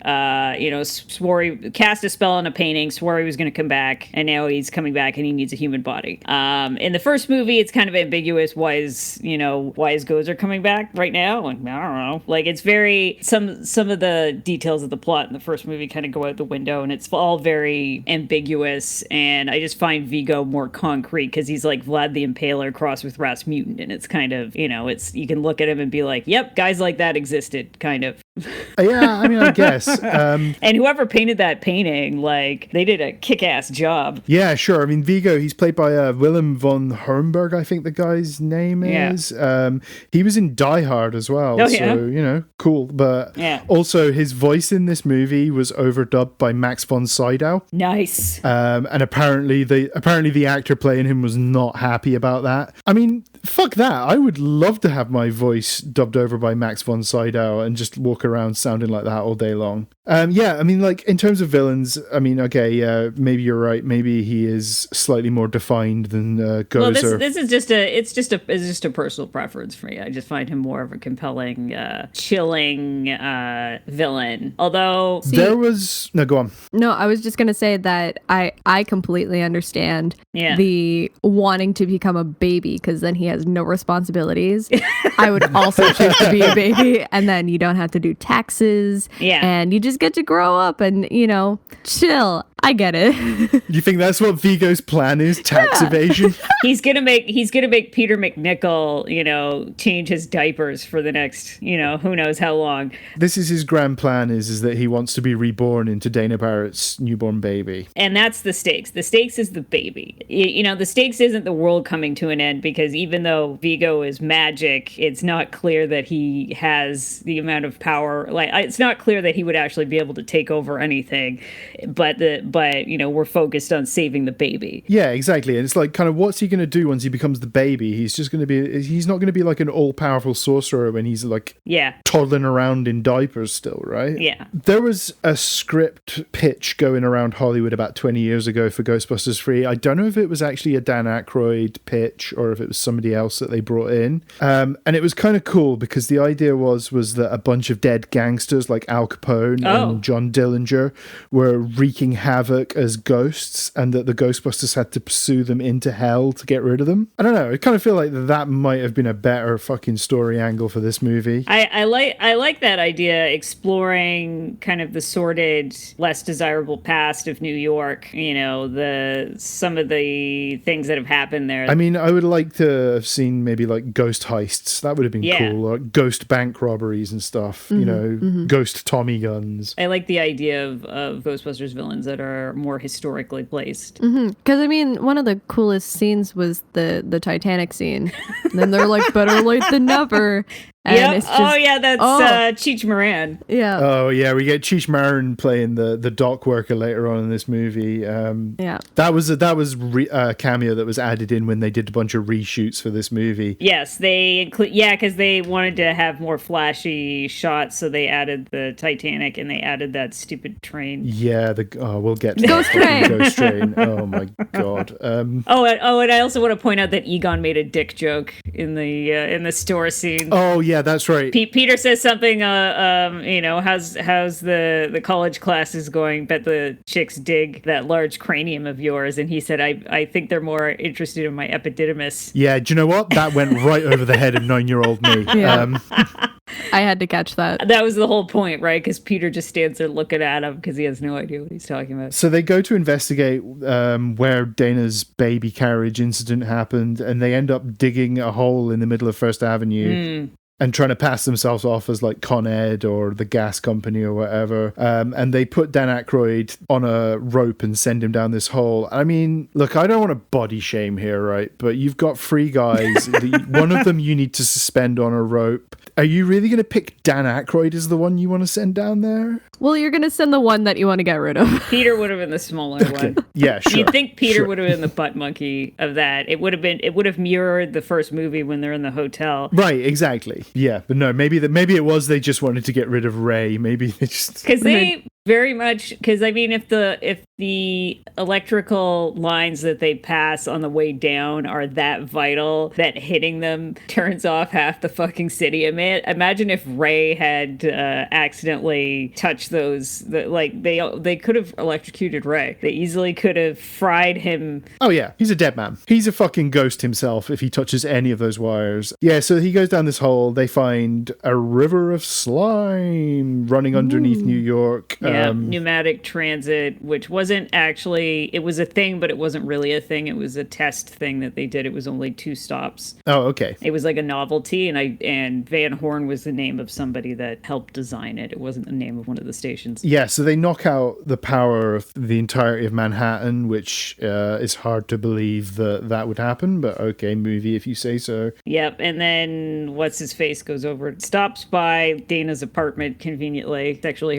swore he cast a spell on a painting, swore he was going to come back, and now he's coming back and he needs a human body. In the first movie, it's kind of ambiguous why is Gozer coming back right now? Like, I don't know. Like, it's very some of the details of the plot in the first movie kind of go out the window, and it's all very ambiguous. And I just find Vigo more concrete because he's like Vlad the Impaler crossed with Rasputin, and it's kind of, it's, you can look at him and be like, yep, guys like that existed, kind of. Yeah, I mean, I guess. And whoever painted that painting, like, they did a kick-ass job. Yeah, sure. I mean, Vigo, he's played by Willem von Hermberg, I think the guy's name is. He was in Die Hard as well. Oh, so, cool. But also his voice in this movie was overdubbed by Max von Sydow. Nice. And apparently the actor playing him was not happy about that. I mean, fuck that. I would love to have my voice dubbed over by Max von Sydow and just walk around sounding like that all day long. I mean, like, in terms of villains, I mean, okay, maybe you're right. Maybe he is slightly more defined than Gozer. Well, this is just a personal preference for me. I just find him more of a compelling, chilling villain. Although go on. No, I was just gonna say that I completely understand the wanting to become a baby because then he has no responsibilities. I would also choose to be a baby, and then you don't have to do taxes. Yeah, and you just get to grow up and chill. I get it. You think that's what Vigo's plan is? Tax evasion? He's gonna make Peter McNichol, change his diapers for the next, who knows how long. This is his grand plan is that he wants to be reborn into Dana Barrett's newborn baby. And that's the stakes. The stakes is the baby. The stakes isn't the world coming to an end because even though Vigo is magic, it's not clear that he has the amount of power. Like, it's not clear that he would actually be able to take over anything. But we're focused on saving the baby. Yeah, exactly. And it's like, kind of, what's he going to do once he becomes the baby? He's not going to be like an all-powerful sorcerer when he's like toddling around in diapers still, right? Yeah. There was a script pitch going around Hollywood about 20 years ago for Ghostbusters 3. I don't know if it was actually a Dan Aykroyd pitch or if it was somebody else that they brought in. And it was kind of cool because the idea was that a bunch of dead gangsters like Al Capone and John Dillinger were wreaking havoc as ghosts, and that the Ghostbusters had to pursue them into hell to get rid of them. I don't know. I kind of feel like that might have been a better fucking story angle for this movie. I like that idea, exploring kind of the sordid, less desirable past of New York. Some of the things that have happened there. I mean, I would like to have seen maybe like ghost heists. That would have been cool. Or ghost bank robberies and stuff. Ghost Tommy guns. I like the idea of Ghostbusters villains that are more historically placed. Because I mean, one of the coolest scenes was the Titanic scene. And then they're like, better late than never. And it's just, that's Cheech Marin. Yeah. Oh yeah, we get Cheech Marin playing the dock worker later on in this movie. That was a cameo that was added in when they did a bunch of reshoots for this movie. Yes, they include because they wanted to have more flashy shots, so they added the Titanic and they added that stupid train. Yeah, we'll get to Ghost Train. Ghost Train. Oh my god. And I also want to point out that Egon made a dick joke in the store scene. Oh yeah. yeah, that's right. Peter says something, how's the college classes going? Bet the chicks dig that large cranium of yours. And he said, I think they're more interested in my epididymis. Yeah, do you know what? That went right over the head of 9-year-old me. Yeah. I had to catch that. That was the whole point, right? Because Peter just stands there looking at him because he has no idea what he's talking about. So they go to investigate where Dana's baby carriage incident happened, and they end up digging a hole in the middle of First Avenue. And trying to pass themselves off as like Con Ed or the gas company or whatever. And they put Dan Aykroyd on a rope and send him down this hole. I mean, look, I don't want to body shame here, right? But you've got 3 guys. One of them you need to suspend on a rope. Are you really going to pick Dan Aykroyd as the one you want to send down there? Well, you're going to send the one that you want to get rid of. Peter would have been the smaller one. Yeah, sure. You'd think Peter would have been the butt monkey of that. It would have mirrored the first movie when they're in the hotel. Right, exactly. Yeah, but no, maybe it was they just wanted to get rid of Ray. Maybe they just... Because they very much... Because, I mean, if the electrical lines that they pass on the way down are that vital that hitting them turns off half the fucking city. Imagine if Ray had accidentally touched those... They could have electrocuted Ray. They easily could have fried him. Oh, yeah. He's a dead man. He's a fucking ghost himself if he touches any of those wires. Yeah, so he goes down this hole. They find a river of slime running underneath New York. Yeah, pneumatic transit, which wasn't actually... It was a thing, but it wasn't really a thing. It was a test thing that they did. It was only 2 stops. Oh, okay. It was like a novelty, and Van Horn was the name of somebody that helped design it. It wasn't the name of one of the stations. Yeah, so they knock out the power of the entirety of Manhattan, which is hard to believe that would happen, but okay, movie if you say so. Yep, and then what's-his-face goes over, stops by Dana's apartment conveniently, sexually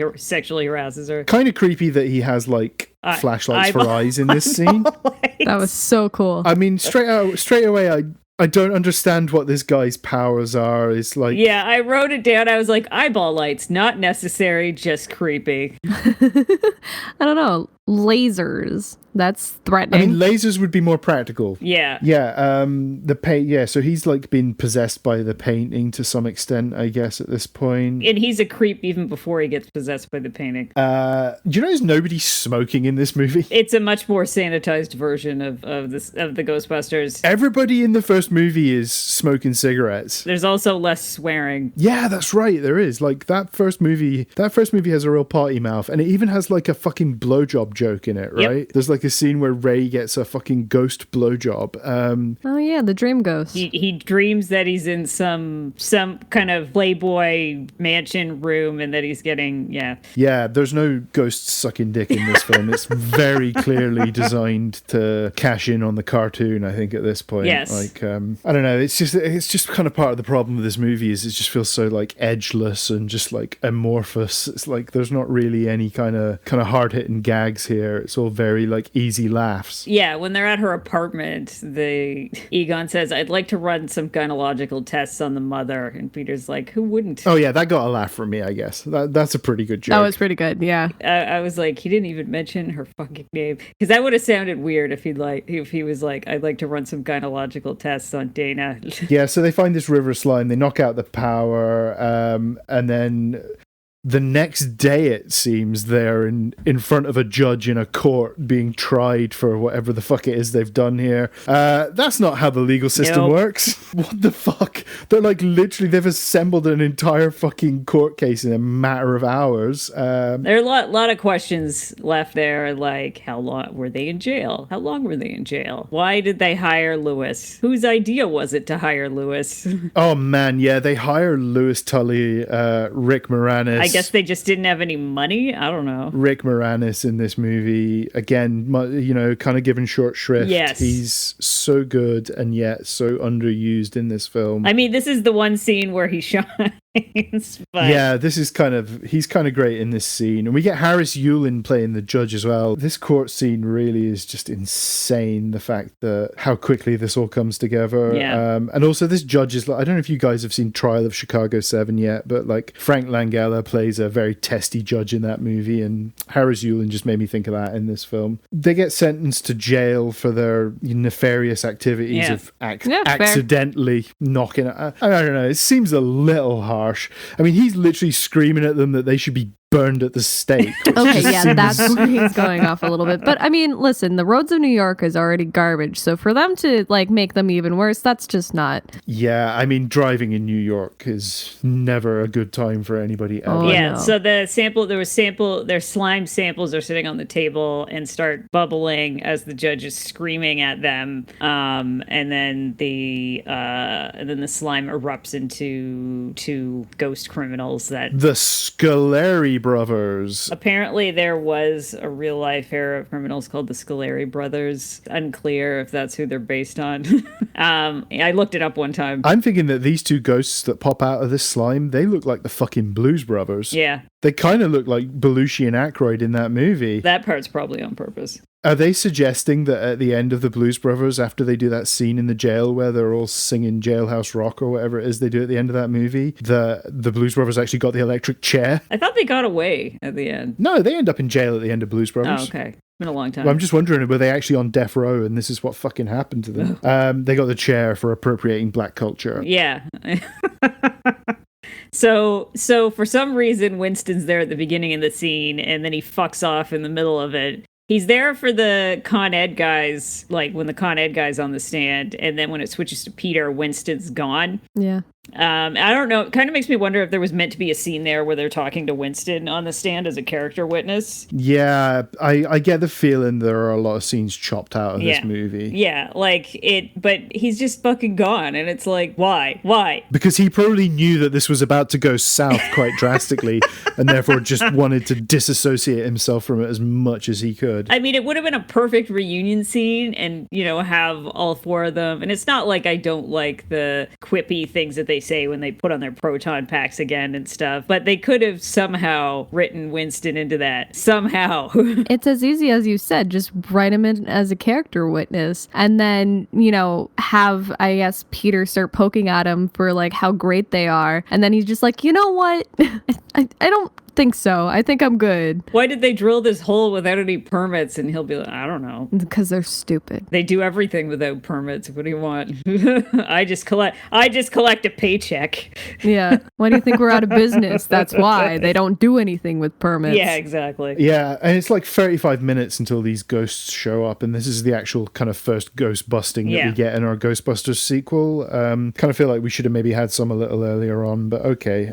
harasses her. Kind of creepy that he has, like, flashlights for eyes in this scene. That was so cool. I mean, straight away, I don't understand what this guy's powers are. It's like... Yeah, I wrote it down. I was like, eyeball lights, not necessary, just creepy. I don't know. Lasers. That's threatening. I mean, lasers would be more practical. Yeah. Yeah, so he's like been possessed by the painting to some extent, I guess, at this point. And he's a creep even before he gets possessed by the painting. Do you know there's nobody smoking in this movie? It's a much more sanitized version of the Ghostbusters. Everybody in the first movie is smoking cigarettes. There's also less swearing. Yeah, that's right, there is. Like, that first movie has a real potty mouth, and it even has like a fucking blowjob joke in it, right? Yep. There's like a scene where Ray gets a fucking ghost blowjob. Oh yeah, the dream ghost. He dreams that he's in some kind of Playboy mansion room and that he's getting Yeah, there's no ghosts sucking dick in this film. It's very clearly designed to cash in on the cartoon, I think, at this point. Yes. Like, I don't know, it's just kind of part of the problem with this movie is it just feels so like edgeless and just like amorphous. It's like there's not really any kind of hard-hitting gags here. It's all very like easy laughs. Yeah, when they're at her apartment, Egon says, I'd like to run some gynecological tests on the mother. And Peter's like, who wouldn't? Oh yeah, that got a laugh from me, I guess. That's a pretty good joke. That was pretty good, yeah. I was like, he didn't even mention her fucking name. Because that would have sounded weird if he was like, I'd like to run some gynecological tests on Dana. Yeah, so they find this river slime, they knock out the power, and then... The next day, it seems, they're in front of a judge in a court being tried for whatever the fuck it is they've done here. That's not how the legal system works. What the fuck? They're like literally, they've assembled an entire fucking court case in a matter of hours. There are a lot of questions left there, like how long were they in jail? How long were they in jail? Why did they hire Lewis? Whose idea was it to hire Lewis? Oh man, yeah, they hire Lewis Tully, Rick Moranis. I guess they just didn't have any money. I don't know. Rick Moranis in this movie, again, kind of given short shrift. Yes. He's so good and yet so underused in this film. I mean, this is the one scene where he But yeah, he's kind of great in this scene. And we get Harris Yulin playing the judge as well. This court scene really is just insane, the fact that how quickly this all comes together. Yeah. And also this judge is, I don't know if you guys have seen Trial of Chicago 7 yet, but like Frank Langella plays a very testy judge in that movie, and Harris Yulin just made me think of that in this film. They get sentenced to jail for their nefarious activities of accidentally knocking it. I don't know, it seems a little harsh. I mean, he's literally screaming at them that they should be burned at the stake. Okay, yeah, that's where he's going off a little bit. But I mean, listen, the roads of New York is already garbage. So for them to like make them even worse, that's just not. Yeah, I mean, driving in New York is never a good time for anybody ever. Oh, yeah, no. so their slime samples are sitting on the table and start bubbling as the judge is screaming at them. And then the slime erupts into two ghost criminals that The Scoleri brothers. apparently there was a real life pair of criminals called the Scoleri brothers. Unclear if that's who they're based on. I looked it up one time. I'm thinking that these two ghosts that pop out of this slime, they look like the fucking Blues Brothers. Yeah, They kind of look like Belushi and Aykroyd in that movie. that part's probably on purpose. Are they suggesting that at the end of the Blues Brothers, after they do that scene in the jail where they're all singing Jailhouse Rock or whatever it is they do at the end of that movie, the Blues Brothers actually got the electric chair? I thought they got away at the end. No, they end up in jail at the end of Blues Brothers. Oh, okay. It's been a long time. Well, I'm just wondering, were they actually on death row and this is what fucking happened to them? They got the chair for appropriating black culture. Yeah. So for some reason, Winston's there at the beginning of the scene, and then he fucks off in the middle of it. He's there for the Con Ed guys, like when the Con Ed guy's on the stand, and then when it switches to Peter, Winston's gone. Yeah. I don't know. It kind of makes me wonder if there was meant to be a scene there where they're talking to Winston on the stand as a character witness. Yeah, I get the feeling there are a lot of scenes chopped out of this movie. Yeah, like it, but he's just fucking gone, and it's like, why? Why? Because he probably knew that this was about to go south quite drastically, and therefore just wanted to disassociate himself from it as much as he could. I mean, it would have been a perfect reunion scene and, have all four of them. And it's not like I don't like the quippy things that they say when they put on their proton packs again and stuff, but they could have somehow written Winston into that. Somehow. It's as easy as you said, just write him in as a character witness and then, have, I guess, Peter start poking at him for like how great they are. And then he's just like, you know what? I don't think so. I think I'm good. Why did they drill this hole without any permits? And he'll be like, I don't know. Because they're stupid. They do everything without permits. What do you want? I just collect a paycheck. Yeah. Why do you think we're out of business? That's why. They don't do anything with permits. Yeah, exactly. Yeah, and it's like 35 minutes until these ghosts show up, and this is the actual kind of first ghost busting that we get in our Ghostbusters sequel. Kind of feel like we should have maybe had some a little earlier on, but okay.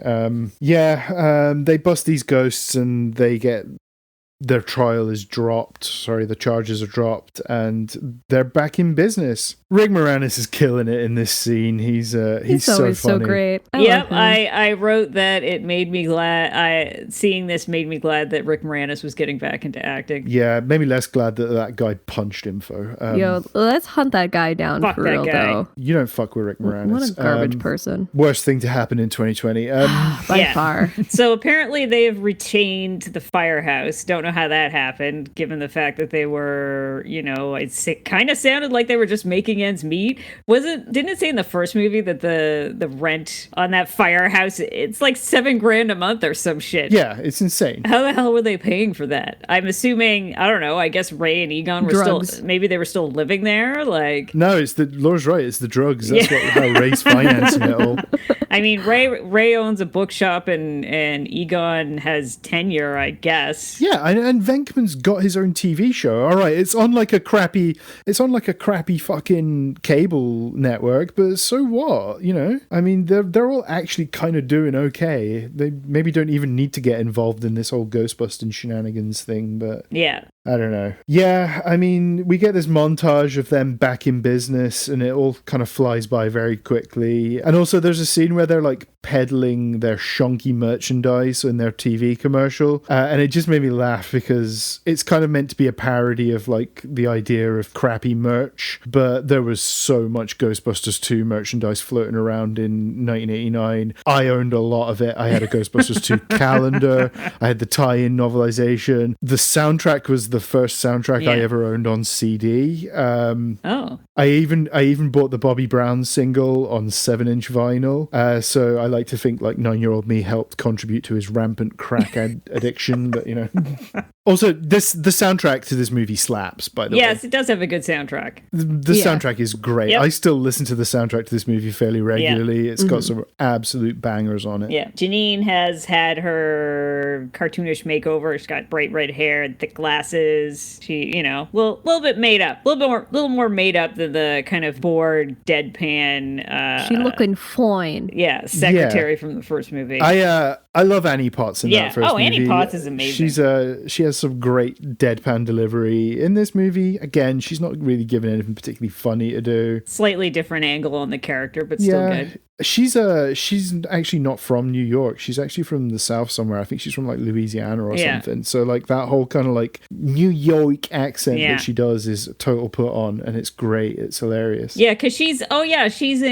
They bust these ghosts and they get their trial is dropped. Sorry, the charges are dropped, and they're back in business. Rick Moranis is killing it in this scene. He's so always funny. so great. I wrote that it made me glad. Seeing this made me glad that Rick Moranis was getting back into acting. Yeah, made me less glad that guy punched info. Yo, let's hunt that guy down for real, though. You don't fuck with Rick Moranis. What a garbage person. Worst thing to happen in 2020. By far. So apparently they have retained the firehouse. Don't know how that happened, given the fact that they were, it kind of sounded like they were just making ends meet. Didn't it say in the first movie that the rent on that firehouse, it's like $7,000 a month or some shit? Yeah, it's insane. How the hell were they paying for that? I'm assuming, I don't know, I guess Ray and Egon were maybe they were still living there, like... No, Laura's right, it's the drugs. That's how Ray's financing it all. I mean, Ray owns a bookshop and Egon has tenure, I guess. Yeah, and Venkman's got his own TV show. All right, it's on like a crappy fucking cable network, but so what? I mean, they're all actually kind of doing okay. They maybe don't even need to get involved in this whole Ghostbusting shenanigans thing, but yeah. I don't know. Yeah, I mean, we get this montage of them back in business and it all kind of flies by very quickly. And also there's a scene where they're like peddling their shonky merchandise in their TV commercial. And it just made me laugh because it's kind of meant to be a parody of like the idea of crappy merch, but there was so much Ghostbusters 2 merchandise floating around in 1989. I owned a lot of it. I had a Ghostbusters 2 calendar. I had the tie-in novelization. The soundtrack was the first soundtrack I ever owned on CD. I even bought the Bobby Brown single on 7-inch vinyl. So I like to think like 9-year-old me helped contribute to his rampant crack addiction, but you know. Also, the soundtrack to this movie slaps, by the way. Yes, it does have a good soundtrack. The soundtrack is great. Yep. I still listen to the soundtrack to this movie fairly regularly. It's got some absolute bangers on it. Yeah. Janine has had her cartoonish makeover. She's got bright red hair and thick glasses. She, you know, little bit made up. A little more made up than the kind of bored, deadpan... she looking fine. Yeah, secretary from the first movie. I love Annie Potts in that first movie. Annie Potts is amazing. She has some great deadpan delivery in this movie. Again, she's not really given anything particularly funny to do. Slightly different angle on the character, but still good. She's actually not from New York. She's actually from the South somewhere. I think she's from like Louisiana or something. So like that whole kind of like New York accent that she does is a total put on, and it's great. It's hilarious. Yeah, because she's in she's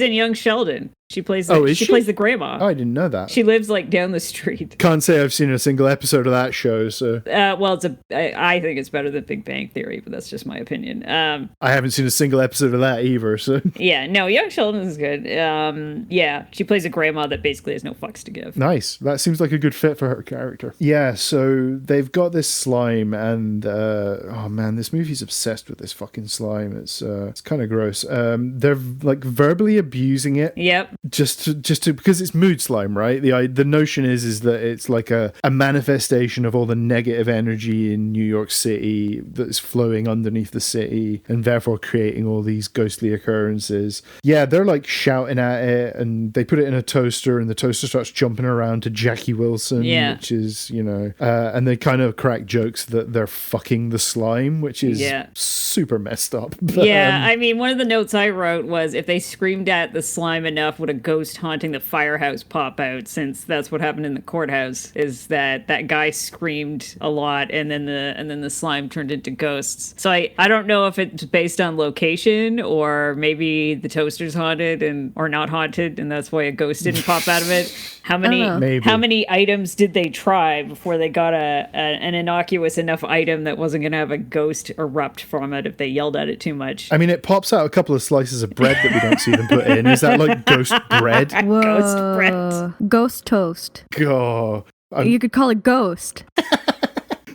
in Young Sheldon. She plays she plays the grandma. Oh, I didn't know that. She lives like down the street. Can't say I've seen a single episode of that show, so well, I think it's better than Big Bang Theory, but that's just my opinion. I haven't seen a single episode of that either, so yeah, no, Young Sheldon is good. Yeah, she plays a grandma that basically has no fucks to give. Nice. That seems like a good fit for her character. Yeah, so they've got this slime, and oh man, this movie's obsessed with this fucking slime. It's kind of gross. They're like verbally abusing it. Yep. Just to because it's mood slime, right? The notion is that it's like a manifestation of all the negative energy in New York City that's flowing underneath the city, and therefore creating all these ghostly occurrences. Yeah, they're like shouting at it, and they put it in a toaster, and the toaster starts jumping around to Jackie Wilson, which is, you know, and they kind of crack jokes that they're fucking the slime, which is super messed up. But, I mean, one of the notes I wrote was if they screamed at the slime enough, would a ghost haunting the firehouse pop out, since that's what happened in the courthouse, is that guy screamed a lot and then the slime turned into ghosts. So I don't know if it's based on location, or maybe the toaster's haunted or not haunted, and that's why a ghost didn't pop out of it. How many items did they try before they got an innocuous enough item that wasn't going to have a ghost erupt from it if they yelled at it too much? I mean, it pops out a couple of slices of bread that we don't see them put in. Is that like ghost bread? Whoa. Ghost bread. Ghost toast. God. You could call it ghost.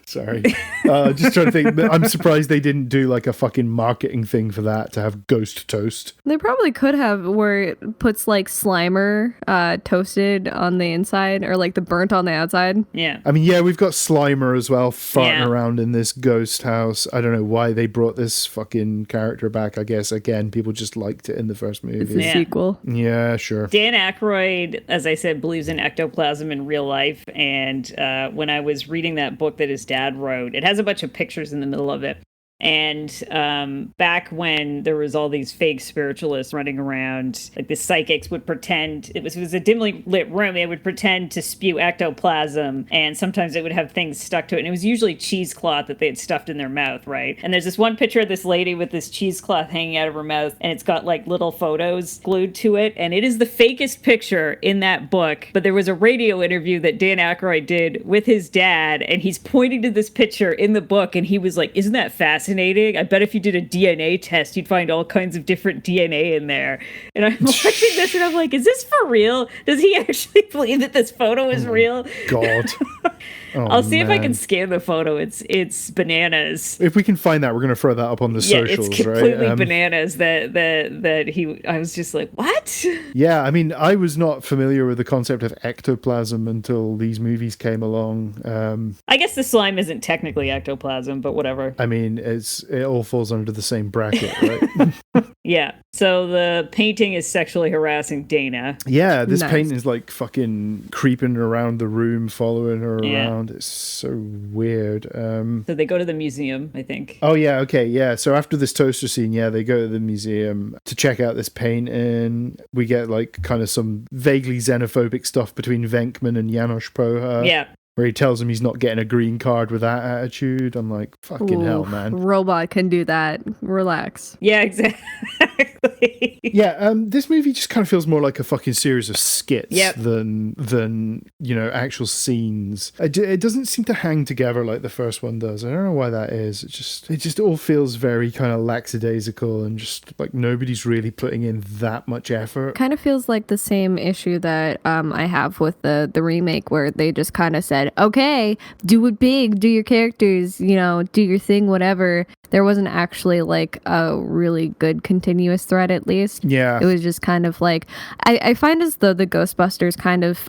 Sorry. Just trying to think. I'm surprised they didn't do like a fucking marketing thing for that to have ghost toast. They probably could have, where it puts like Slimer toasted on the inside, or like the burnt on the outside. Yeah. I mean, yeah, we've got Slimer as well farting around in this ghost house. I don't know why they brought this fucking character back. I guess, again, people just liked it in the first movie. It's a sequel. Yeah, sure. Dan Aykroyd, as I said, believes in ectoplasm in real life. And when I was reading that book that his dad wrote, it has a bunch of pictures in the middle of it. And back when there was all these fake spiritualists running around, like the psychics would pretend, it was a dimly lit room, they would pretend to spew ectoplasm, and sometimes they would have things stuck to it, and it was usually cheesecloth that they had stuffed in their mouth, right? And there's this one picture of this lady with this cheesecloth hanging out of her mouth, and it's got like little photos glued to it, and it is the fakest picture in that book. But there was a radio interview that Dan Aykroyd did with his dad, and he's pointing to this picture in the book, and he was like, "Isn't that fascinating? I bet if you did a DNA test, you'd find all kinds of different DNA in there." And I'm watching this and I'm like, is this for real? Does he actually believe that this photo is real? God. I'll see if I can scan the photo. It's bananas. If we can find that, we're going to throw that up on the socials, it's completely right? Bananas that he, I was just like, what? Yeah, I mean, I was not familiar with the concept of ectoplasm until these movies came along. I guess the slime isn't technically ectoplasm, but whatever. I mean, it all falls under the same bracket, right? Yeah. So the painting is sexually harassing Dana. Yeah, this Nice. painting is like fucking creeping around the room, following her around. It's so weird. So they go to the museum, I think. Oh, yeah, okay, yeah. So after this toaster scene, yeah, they go to the museum to check out this painting. We get like kind of some vaguely xenophobic stuff between Venkman and Janos Poha. Yeah. Where he tells him he's not getting a green card with that attitude. I'm like, fucking hell, man. Robot can do that. Relax. Yeah, exactly. Yeah, this movie just kind of feels more like a fucking series of skits Yep. than actual scenes. It doesn't seem to hang together like the first one does. I don't know why that is. It just all feels very kind of lackadaisical and just like nobody's really putting in that much effort. Kind of feels like the same issue that I have with the remake, where they just kind of said, okay, do it big, do your characters, do your thing, whatever. There wasn't actually like a really good continuous thread, at least. Yeah. It was just kind of like, I find as though the Ghostbusters kind of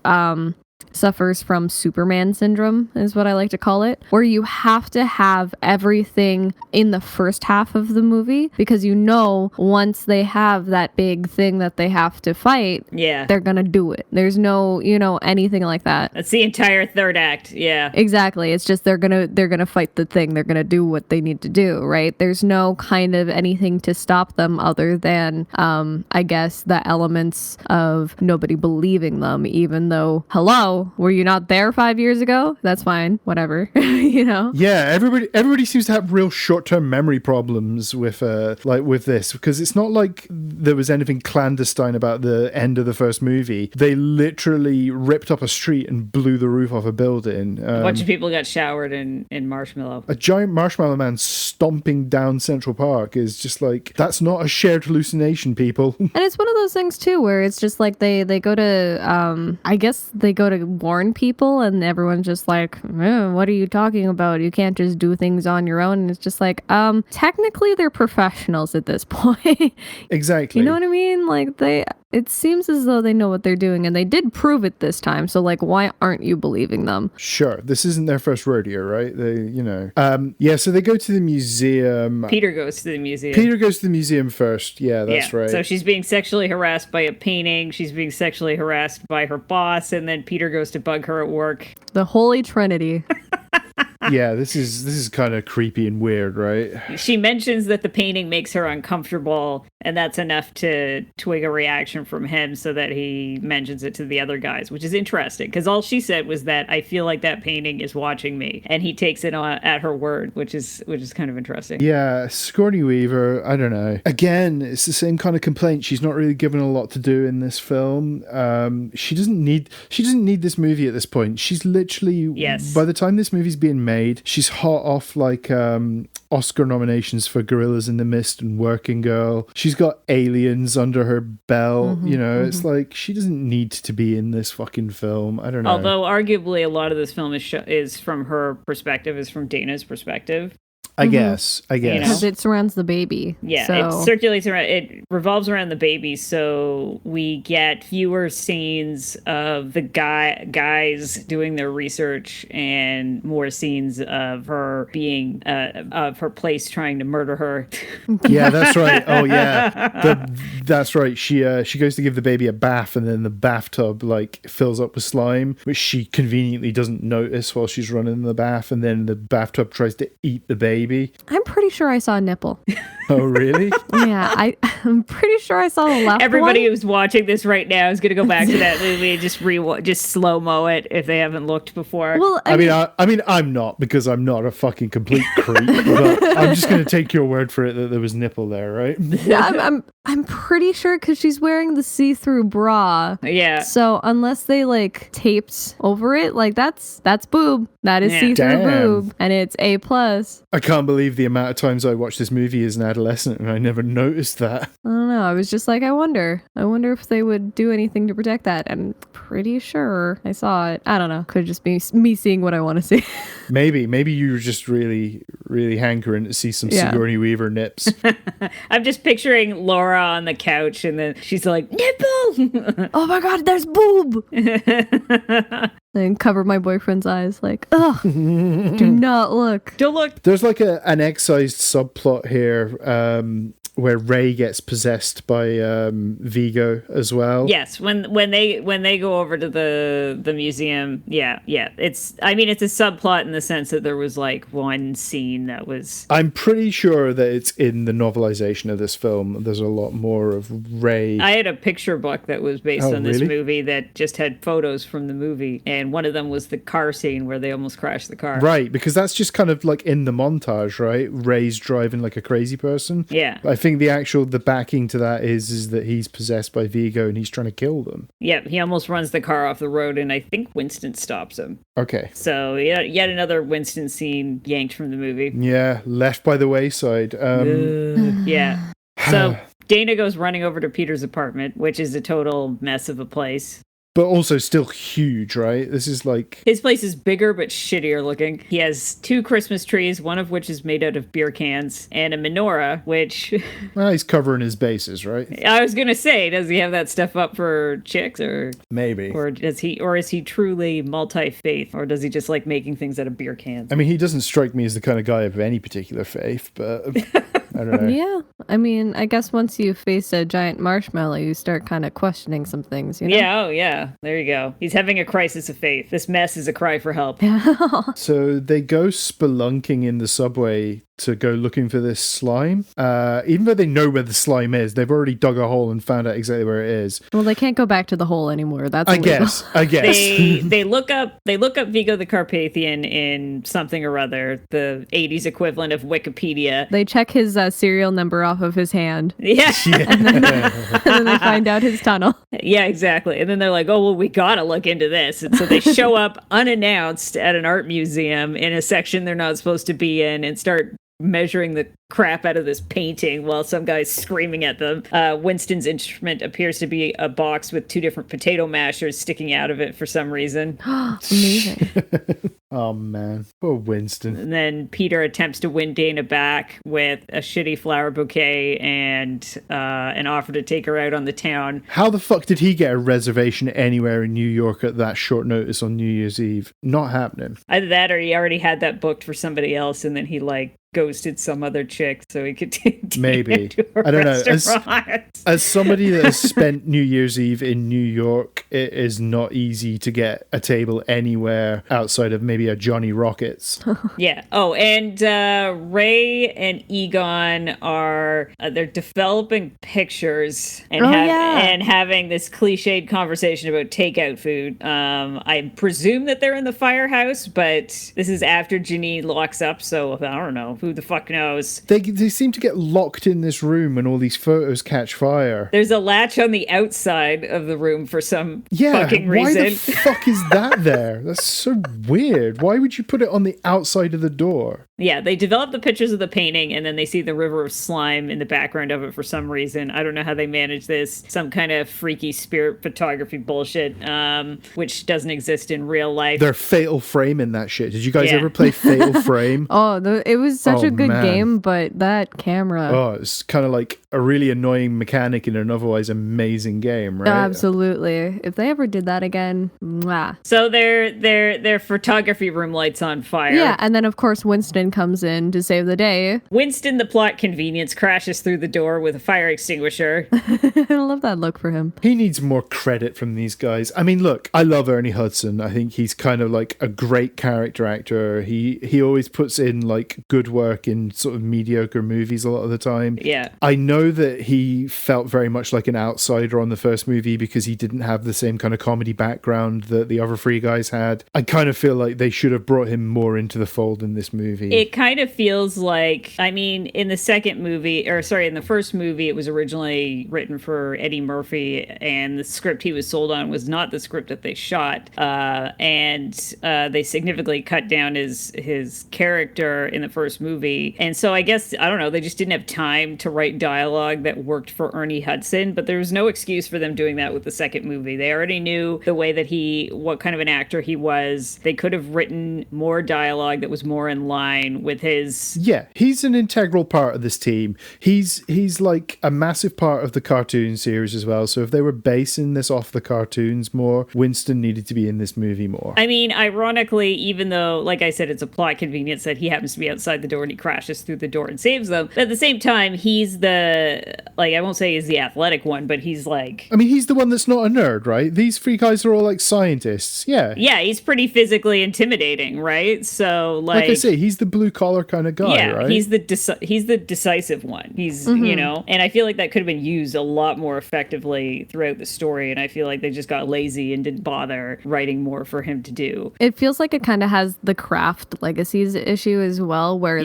suffers from Superman syndrome, is what I like to call it, where you have to have everything in the first half of the movie, because once they have that big thing that they have to fight, they're gonna do it. There's no anything like that. That's the entire third act. Yeah, exactly. It's just they're gonna fight the thing. They're gonna do what they need to do, right? There's no kind of anything to stop them other than I guess the elements of nobody believing them, even though, hello, were you not there 5 years ago? That's fine, whatever. Yeah, everybody seems to have real short-term memory problems with this, because it's not like there was anything clandestine about the end of the first movie. They literally ripped up a street and blew the roof off a building. A bunch of people got showered in marshmallow. A giant marshmallow man stomping down Central Park is just like, that's not a shared hallucination, people. And it's one of those things too where it's just like they go to I guess they go to warn people, and everyone's just like, what are you talking about? You can't just do things on your own. And it's just like, technically they're professionals at this point. Exactly. You know what I mean? Like it seems as though they know what they're doing, and they did prove it this time. So like, why aren't you believing them? Sure, this isn't their first rodeo, right? So they go to the museum. Peter goes to the museum. Peter goes to the museum first. Yeah, that's right. So she's being sexually harassed by a painting. She's being sexually harassed by her boss, and then Peter goes to bug her at work. The Holy Trinity. Yeah, this is kind of creepy and weird, right? She mentions that the painting makes her uncomfortable, and that's enough to twig a reaction from him, so that he mentions it to the other guys, which is interesting, because all she said was that, I feel like that painting is watching me, and he takes it at her word, which is kind of interesting. Yeah, Sigourney Weaver, I don't know. Again, it's the same kind of complaint. She's not really given a lot to do in this film. She doesn't need this movie at this point. She's literally, by the time this movie's being made, she's hot off like Oscar nominations for Gorillas in the Mist and Working Girl. She's got Aliens under her belt. It's like she doesn't need to be in this fucking film. I don't know. Although arguably a lot of this film is from her perspective, is from Dana's perspective. I guess. Because it surrounds the baby. Yeah, so. It circulates around, it revolves around the baby, so we get fewer scenes of the guys doing their research and more scenes of her being, of her place trying to murder her. Yeah, that's right. Oh, yeah. That's right. She goes to give the baby a bath, and then the bathtub like fills up with slime, which she conveniently doesn't notice while she's running in the bath, and then the bathtub tries to eat the baby. I'm pretty sure I saw a nipple. Oh, really? Yeah, I'm pretty sure I saw the left Everybody one. who's watching this right now is going to go back to that movie and just slow-mo it if they haven't looked before. Well, I mean, I'm not, because I'm not a fucking complete creep, but I'm just going to take your word for it that there was nipple there, right? I'm pretty sure, because she's wearing the see-through bra. Yeah. So unless they like taped over it, like that's boob. That is see-through boob, and it's A+. I can't believe the amount of times I watched this movie as an adolescent and I never noticed that. I don't know. I was just like, I wonder if they would do anything to protect that. And pretty sure I saw it. I don't know. Could just be me seeing what I want to see. Maybe you were just really, really hankering to see some Sigourney Weaver nips. I'm just picturing Laura on the couch, and then she's like, nipple! Oh my God, there's boob! And cover my boyfriend's eyes like, ugh, do not look. Don't look. There's like an excised subplot here where Ray gets possessed by Vigo as well. Yes, when they go over to the museum, yeah. It's a subplot in the sense that there was like one scene that was. I'm pretty sure that it's in the novelization of this film. There's a lot more of Ray. I had a picture book that was based on this really? movie that just had photos from the movie, and one of them was the car scene where they almost crashed the car. Right, because that's just kind of like in the montage, right? Ray's driving like a crazy person. Yeah. I think the backing to that is that he's possessed by Vigo and he's trying to kill them. Yeah, he almost runs the car off the road, and I think Winston stops him. Okay. So yet another Winston scene yanked from the movie. Yeah, left by the wayside. Yeah. So Dana goes running over to Peter's apartment, which is a total mess of a place. But also still huge, right? This is like... His place is bigger but shittier looking. He has 2 Christmas trees, one of which is made out of beer cans, and a menorah, which... Well, he's covering his bases, right? I was gonna say, does he have that stuff up for chicks, or... Maybe. Or is he truly multi-faith, or does he just like making things out of beer cans? I mean, he doesn't strike me as the kind of guy of any particular faith, but... I don't know. Yeah, I mean, I guess once you face a giant marshmallow, you start kind of questioning some things, you know? Yeah, oh yeah, there you go. He's having a crisis of faith. This mess is a cry for help. So they go spelunking in the subway to go looking for this slime. Even though they know where the slime is, they've already dug a hole and found out exactly where it is. Well, they can't go back to the hole anymore. That's illegal. I guess. They look up Vigo the Carpathian in something or other, the 80s equivalent of Wikipedia. They check his serial number off of his hand. Yeah. And then they find out his tunnel. Yeah, exactly. And then they're like, oh, well, we gotta look into this. And so they show up unannounced at an art museum in a section they're not supposed to be in and start measuring the crap out of this painting while some guy's screaming at them. Winston's instrument appears to be a box with 2 different potato mashers sticking out of it for some reason. Amazing. Oh, man. Poor Winston. And then Peter attempts to win Dana back with a shitty flower bouquet and an offer to take her out on the town. How the fuck did he get a reservation anywhere in New York at that short notice on New Year's Eve? Not happening. Either that or he already had that booked for somebody else and then he like ghosted some other chick so he could take maybe to a I don't know restaurant. as somebody that has spent New Year's Eve in New York, it is not easy to get a table anywhere outside of maybe a Johnny Rockets. Yeah. Oh, and Ray and Egon are they're developing pictures and and having this cliched conversation about takeout food. I presume that they're in the firehouse, but this is after Janine locks up, so I don't know. Who the fuck knows? They seem to get locked in this room and all these photos catch fire. There's a latch on the outside of the room for some fucking reason. Why the fuck is that there? That's so weird. Why would you put it on the outside of the door? Yeah, they develop the pictures of the painting and then they see the river of slime in the background of it for some reason. I don't know how they manage this. Some kind of freaky spirit photography bullshit, which doesn't exist in real life. They're Fatal Frame in that shit. Did you guys ever play Fatal Frame? It was such a good game, but that camera. Oh, it's kind of like a really annoying mechanic in an otherwise amazing game, right? Absolutely. If they ever did that again, mwah. So their photography room lights on fire. Yeah, and then of course Winston comes in to save the day. Winston, the plot convenience, crashes through the door with a fire extinguisher. I love that look for him. He needs more credit from these guys. I mean, look, I love Ernie Hudson. I think he's kind of like a great character actor. He always puts in like good work in sort of mediocre movies a lot of the time. Yeah. I know that he felt very much like an outsider on the first movie because he didn't have the same kind of comedy background that the other 3 guys had. I kind of feel like they should have brought him more into the fold in this movie. It kind of feels like, I mean, in the first movie, it was originally written for Eddie Murphy, and the script he was sold on was not the script that they shot. And they significantly cut down his character in the first movie. And so I guess, I don't know, they just didn't have time to write dialogue that worked for Ernie Hudson, but there was no excuse for them doing that with the second movie. They already knew the way that what kind of an actor he was. They could have written more dialogue that was more in line with his... Yeah, he's an integral part of this team. He's like a massive part of the cartoon series as well. So if they were basing this off the cartoons more, Winston needed to be in this movie more. I mean, ironically, even though, like I said, it's a plot convenience that he happens to be outside the door door, and he crashes through the door and saves them. But at the same time, he's the, like, I won't say he's the athletic one, but he's like... I mean, he's the one that's not a nerd, right? These three guys are all like scientists. Yeah. Yeah, he's pretty physically intimidating, right? So, like I say, he's the blue-collar kind of guy, right? He's the decisive one. He's, you know, and I feel like that could have been used a lot more effectively throughout the story, and I feel like they just got lazy and didn't bother writing more for him to do. It feels like it kind of has the craft legacies issue as well, where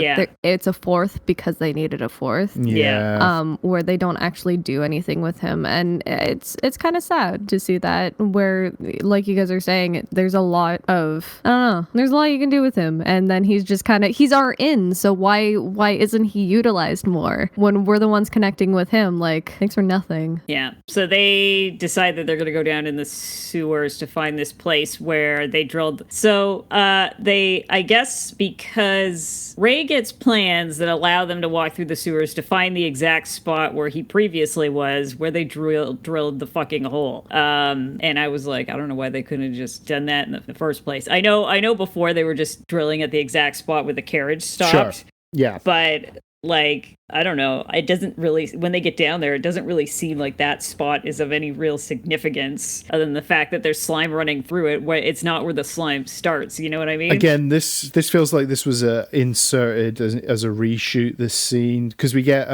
it's a fourth because they needed a fourth. Yeah. Where they don't actually do anything with him, and it's kind of sad to see that, where, like you guys are saying, there's a lot of, I don't know, there's a lot you can do with him, and then he's just kind of, he's our in, so why isn't he utilized more when we're the ones connecting with him? Like, thanks for nothing. Yeah. So they decide that they're going to go down in the sewers to find this place where they drilled. So I guess because Ray gets plans that allow them to walk through the sewers to find the exact spot where he previously was, where they drilled the fucking hole. And I was like, I don't know why they couldn't have just done that in the first place. I know before they were just drilling at the exact spot where the carriage stopped. Sure. Yeah. But, like, I don't know. It doesn't really, when they get down there, it doesn't really seem like that spot is of any real significance other than the fact that there's slime running through it, where it's not where the slime starts. You know what I mean? Again, this feels like this was inserted as a reshoot, this scene, because we get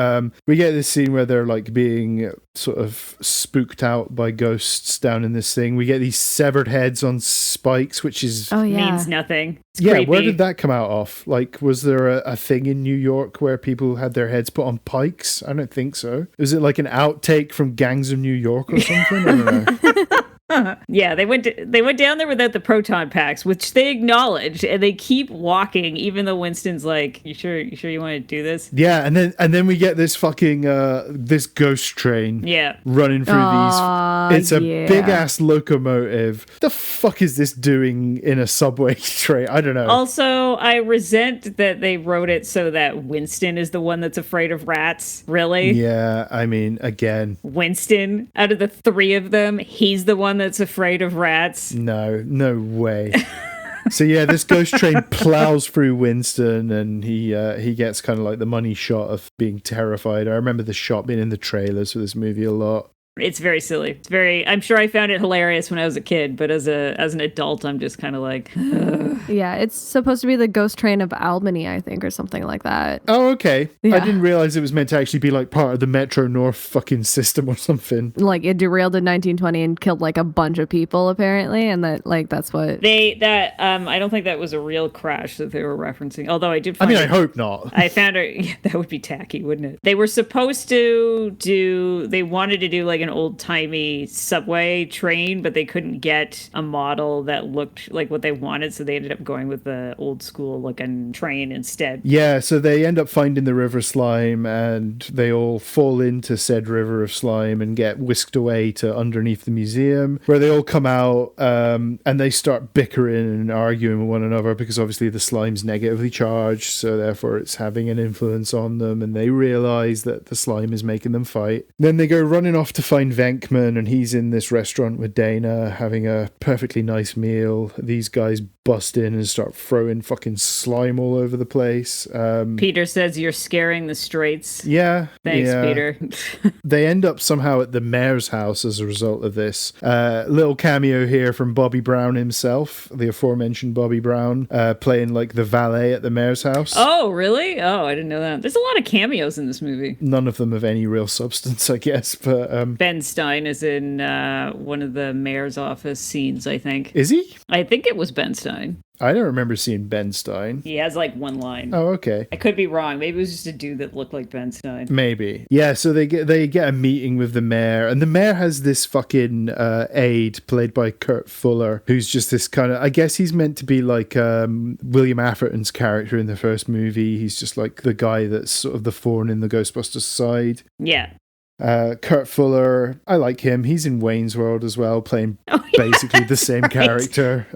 this scene where they're like being sort of spooked out by ghosts down in this thing. We get these severed heads on spikes, which is means nothing. It's yeah, creepy. where did that come out of? Like, was there a thing in New York where people had their heads put on pikes? I don't think so. Was it like an outtake from Gangs of New York or something? I don't know. Yeah, they went down there without the proton packs, which they acknowledge, and they keep walking, even though Winston's like, "You sure you want to do this?" Yeah, and then we get this fucking this ghost train. Yeah, running through these. It's a big ass locomotive. The fuck is this doing in a subway train? I don't know. Also, I resent that they wrote it so that Winston is the one that's afraid of rats. Really? Yeah, I mean, again, Winston, out of the three of them, he's the one that's afraid of rats. No way. So yeah, this ghost train plows through Winston, and he gets kind of like the money shot of being terrified. I remember the shot being in the trailers for this movie a lot. It's very silly. It's very, I'm sure I found it hilarious when I was a kid, but as an adult, I'm just kind of like, ugh. Yeah, it's supposed to be the ghost train of Albany, I think, or something like that. Oh, okay. Yeah. I didn't realize it was meant to actually be like part of the Metro North fucking system or something. Like, it derailed in 1920 and killed like a bunch of people, apparently, and that's what I don't think that was a real crash that they were referencing. Although I did find I hope not. I found it. Yeah, that would be tacky, wouldn't it? They were supposed to they wanted to do like an old-timey subway train, but they couldn't get a model that looked like what they wanted, so they ended up going with the old school looking train instead. Yeah, so they end up finding the river slime, and they all fall into said river of slime and get whisked away to underneath the museum, where they all come out and they start bickering and arguing with one another, because obviously the slime's negatively charged, so therefore it's having an influence on them, and they realize that the slime is making them fight. Then they go running off to find Venkman, and he's in this restaurant with Dana having a perfectly nice meal. These guys bust in and start throwing fucking slime all over the place. Peter says, "You're scaring the straights." Yeah. Thanks, yeah. Peter. They end up somehow at the mayor's house as a result of this. Little cameo here from Bobby Brown himself, the aforementioned Bobby Brown, playing like the valet at the mayor's house. Oh, really? Oh, I didn't know that. There's a lot of cameos in this movie. None of them of any real substance, I guess. But Ben Stein is in one of the mayor's office scenes, I think. Is he? I think it was Ben Stein. I don't remember seeing Ben Stein. He has like one line. Oh, okay. I could be wrong. Maybe it was just a dude that looked like Ben Stein. Maybe. Yeah, so they get a meeting with the mayor, and the mayor has this fucking aide played by Kurt Fuller, who's just this kind of, I guess he's meant to be like William Atherton's character in the first movie. He's just like the guy that's sort of the thorn in the Ghostbusters side. Yeah. Kurt Fuller, I like him. He's in Wayne's World as well, playing basically the same character.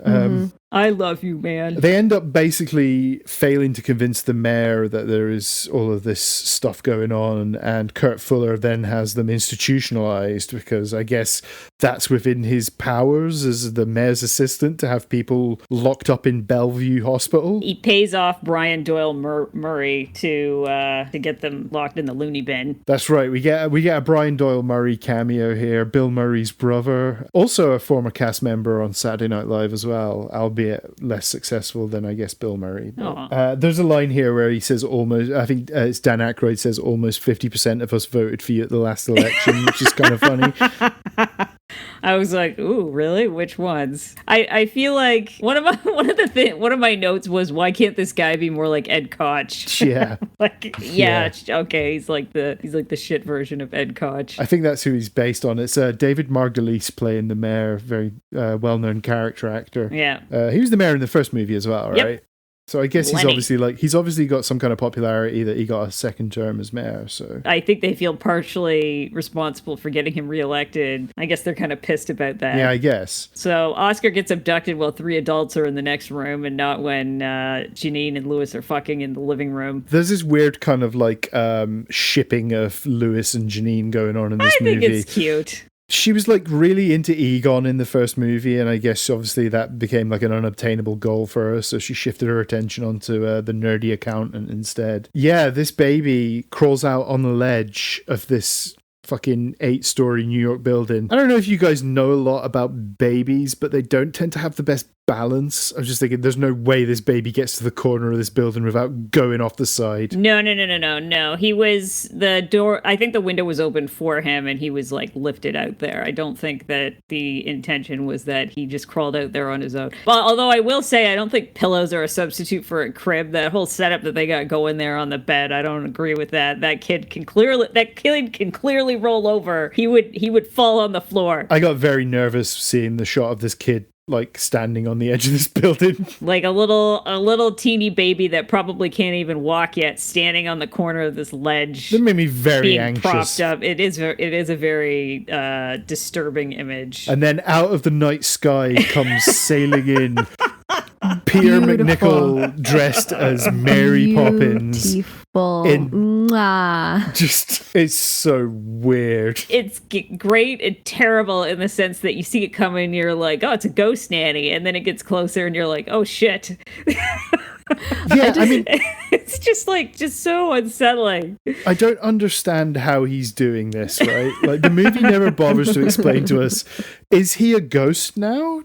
I love you, man. They end up basically failing to convince the mayor that there is all of this stuff going on, and Kurt Fuller then has them institutionalized because I guess that's within his powers as the mayor's assistant to have people locked up in Bellevue Hospital. He pays off Brian Doyle Murray to get them locked in the loony bin. That's right. We get a Brian Doyle Murray cameo here. Bill Murray's brother, also a former cast member on Saturday Night Live as well, albeit less successful than I guess Bill Murray. There's a line here where he says almost. I think it's Dan Aykroyd says almost 50% of us voted for you at the last election, which is kind of funny. I was like, ooh, really? Which ones? I feel like one of my notes was, why can't this guy be more like Ed Koch? Yeah. Okay, he's like the shit version of Ed Koch. I think that's who he's based on. It's David Margulies playing the mayor, very well-known character actor. Yeah. He was the mayor in the first movie as well, right? Yep. So I guess Lenny. he's obviously got some kind of popularity that he got a second term as mayor. So I think they feel partially responsible for getting him reelected. I guess they're kind of pissed about that. yeah, I guess. So Oscar gets abducted while 3 adults are in the next room, and not when Janine and Lewis are fucking in the living room. There's this weird kind of like shipping of Lewis and Janine going on in this movie. I think it's cute. She was like really into Egon in the first movie, and I guess obviously that became like an unobtainable goal for her, so she shifted her attention onto the nerdy accountant instead. Yeah, this baby crawls out on the ledge of this fucking 8-story New York building. I don't know if you guys know a lot about babies, but they don't tend to have the best balance. I was just thinking, there's no way this baby gets to the corner of this building without going off the side. No. He was the door. I think the window was open for him, and he was like lifted out there. I don't think that the intention was that he just crawled out there on his own. Well, although I will say, I don't think pillows are a substitute for a crib. That whole setup that they got going there on the bed, I don't agree with that. That kid can clearly roll over. He would fall on the floor. I got very nervous seeing the shot of this kid like standing on the edge of this building, like a little teeny baby that probably can't even walk yet, standing on the corner of this ledge. That made me very being anxious. Propped up. It is a very disturbing image. And then out of the night sky comes sailing in Peter McNichol dressed as Mary Poppins. It's so weird. It's great and terrible in the sense that you see it coming and you're like, oh, it's a ghost nanny, and then it gets closer and you're like, oh shit. Yeah, I mean, it's just so unsettling. I don't understand how he's doing this, right? Like, the movie never bothers to explain to us, is he a ghost now?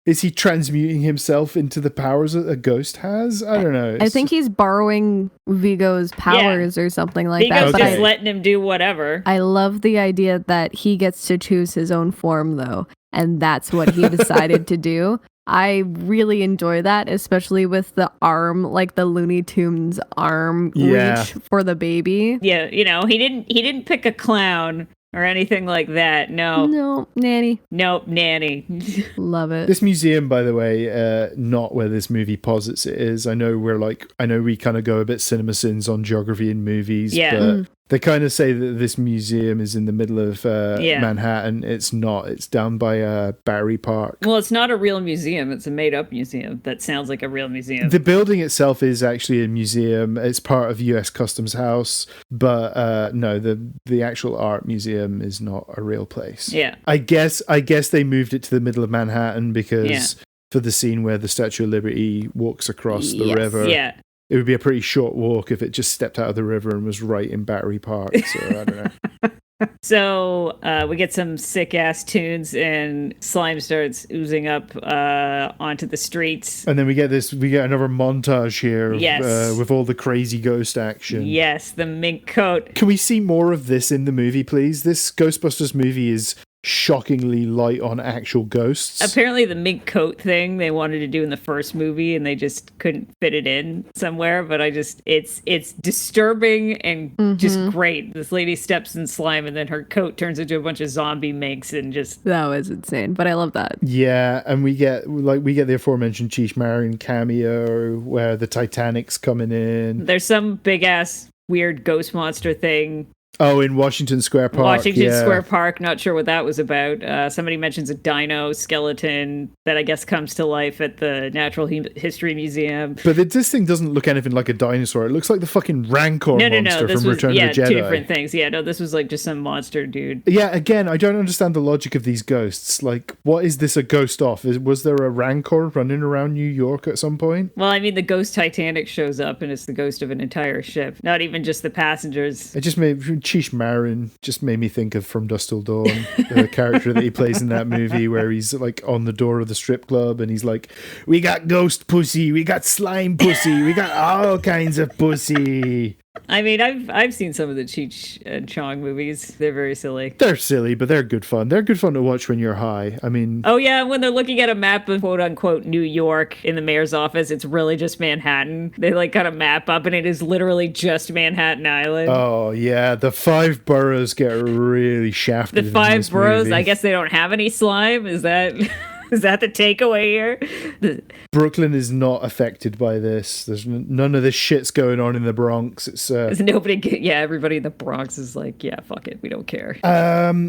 Is he transmuting himself into the powers that a ghost has? I don't know. I think he's borrowing Vigo's powers or something like Vigo's that. Just letting him do whatever. I love the idea that he gets to choose his own form, though, and that's what he decided to do. I really enjoy that, especially with the arm, like the Looney Tunes arm reach for the baby. Yeah, he didn't pick a clown or anything like that. No, nanny. Nope, nanny. Love it. This museum, by the way, not where this movie posits it is. I know we kind of go a bit cinema sins on geography in movies, but they kind of say that this museum is in the middle of Manhattan. It's not. It's down by Battery Park. Well, it's not a real museum. It's a made-up museum that sounds like a real museum. The building itself is actually a museum. It's part of U.S. Customs House, but no, the actual art museum is not a real place. Yeah. I guess they moved it to the middle of Manhattan because for the scene where the Statue of Liberty walks across the river. Yeah. It would be a pretty short walk if it just stepped out of the river and was right in Battery Park. So I don't know. So we get some sick ass tunes and slime starts oozing up onto the streets. And then we get another montage here with all the crazy ghost action. Yes, the mink coat. Can we see more of this in the movie, please? This Ghostbusters movie is shockingly light on actual ghosts. Apparently the mink coat thing they wanted to do in the first movie and they just couldn't fit it in somewhere, but it's disturbing and just great. This lady steps in slime and then her coat turns into a bunch of zombie minks and just... That was insane, but I love that. Yeah, and we get the aforementioned Cheech Marin cameo where the Titanic's coming in. There's some big ass weird ghost monster thing Oh, in Washington Square Park. Washington Square Park. Not sure what that was about. Somebody mentions a dino skeleton that I guess comes to life at the Natural History Museum. But this thing doesn't look anything like a dinosaur. It looks like the fucking Rancor monster from Return of the Jedi. Two different things. Yeah, no, this was like just some monster dude. Yeah, again, I don't understand the logic of these ghosts. Like, what is this a ghost of? Was there a Rancor running around New York at some point? Well, I mean, the ghost Titanic shows up and it's the ghost of an entire ship, not even just the passengers. It just made Cheech Marin just made me think of From Dusk Till Dawn, the character that he plays in that movie where he's like on the door of the strip club and he's like, we got ghost pussy, we got slime pussy, we got all kinds of pussy. I mean, I've seen some of the Cheech and Chong movies. They're very silly. They're silly, but they're good fun. They're good fun to watch when you're high. I mean... Oh, yeah, when they're looking at a map of quote-unquote New York in the mayor's office, it's really just Manhattan. They, like, kind of map up, and it is literally just Manhattan Island. Oh, yeah. The 5 boroughs get really shafted. The 5 boroughs? I guess they don't have any slime? Is that... Is that the takeaway here? Brooklyn is not affected by this. There's none of this shit's going on in the Bronx. It's everybody in the Bronx is like, yeah, fuck it, we don't care.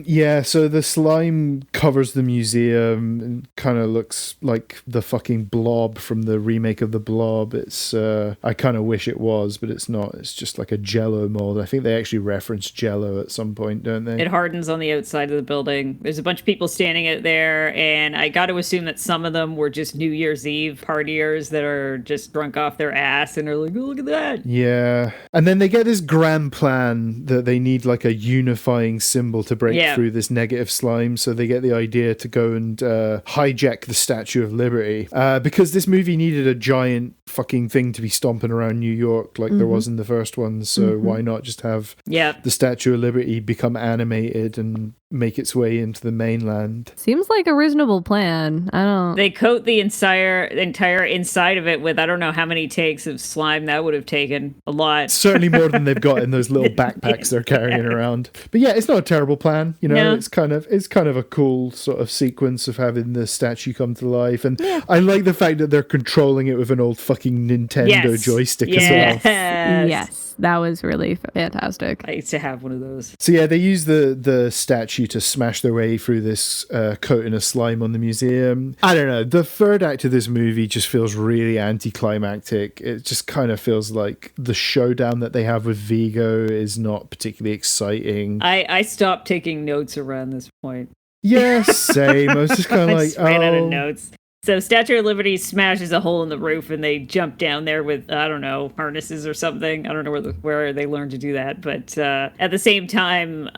Yeah, so the slime covers the museum and kind of looks like the fucking Blob from the remake of the Blob. It's I kind of wish it was, but it's not. It's just like a Jello mold. I think they actually reference Jello at some point, don't they? It hardens on the outside of the building. There's a bunch of people standing out there, and I got to assume that some of them were just New Year's Eve partiers that are just drunk off their ass and are like, oh, look at that. Yeah. And then they get this grand plan that they need like a unifying symbol to break through this negative slime. So they get the idea to go and hijack the Statue of Liberty because this movie needed a giant fucking thing to be stomping around New York like there was in the first one. So why not just have the Statue of Liberty become animated and make its way into the mainland? Seems like a reasonable plan. They coat the entire inside of it with I don't know how many takes of slime that would have taken. A lot. Certainly more than they've got in those little backpacks they're carrying around. But yeah, it's not a terrible plan. You know, No. it's kind of a cool sort of sequence of having the statue come to life. And I like the fact that they're controlling it with an old fucking Nintendo joystick as well. Yes. That was really fantastic. I used to have one of those. So yeah, they use the statue to smash their way through this coating of slime on the museum. I don't know. The third act of this movie just feels really anticlimactic. It just kind of feels like the showdown that they have with Vigo is not particularly exciting. I stopped taking notes around this point. Yeah, same. I was just kind of like, ran out of notes. So Statue of Liberty smashes a hole in the roof and they jump down there with, I don't know, harnesses or something. I don't know where they learned to do that. But at the same time,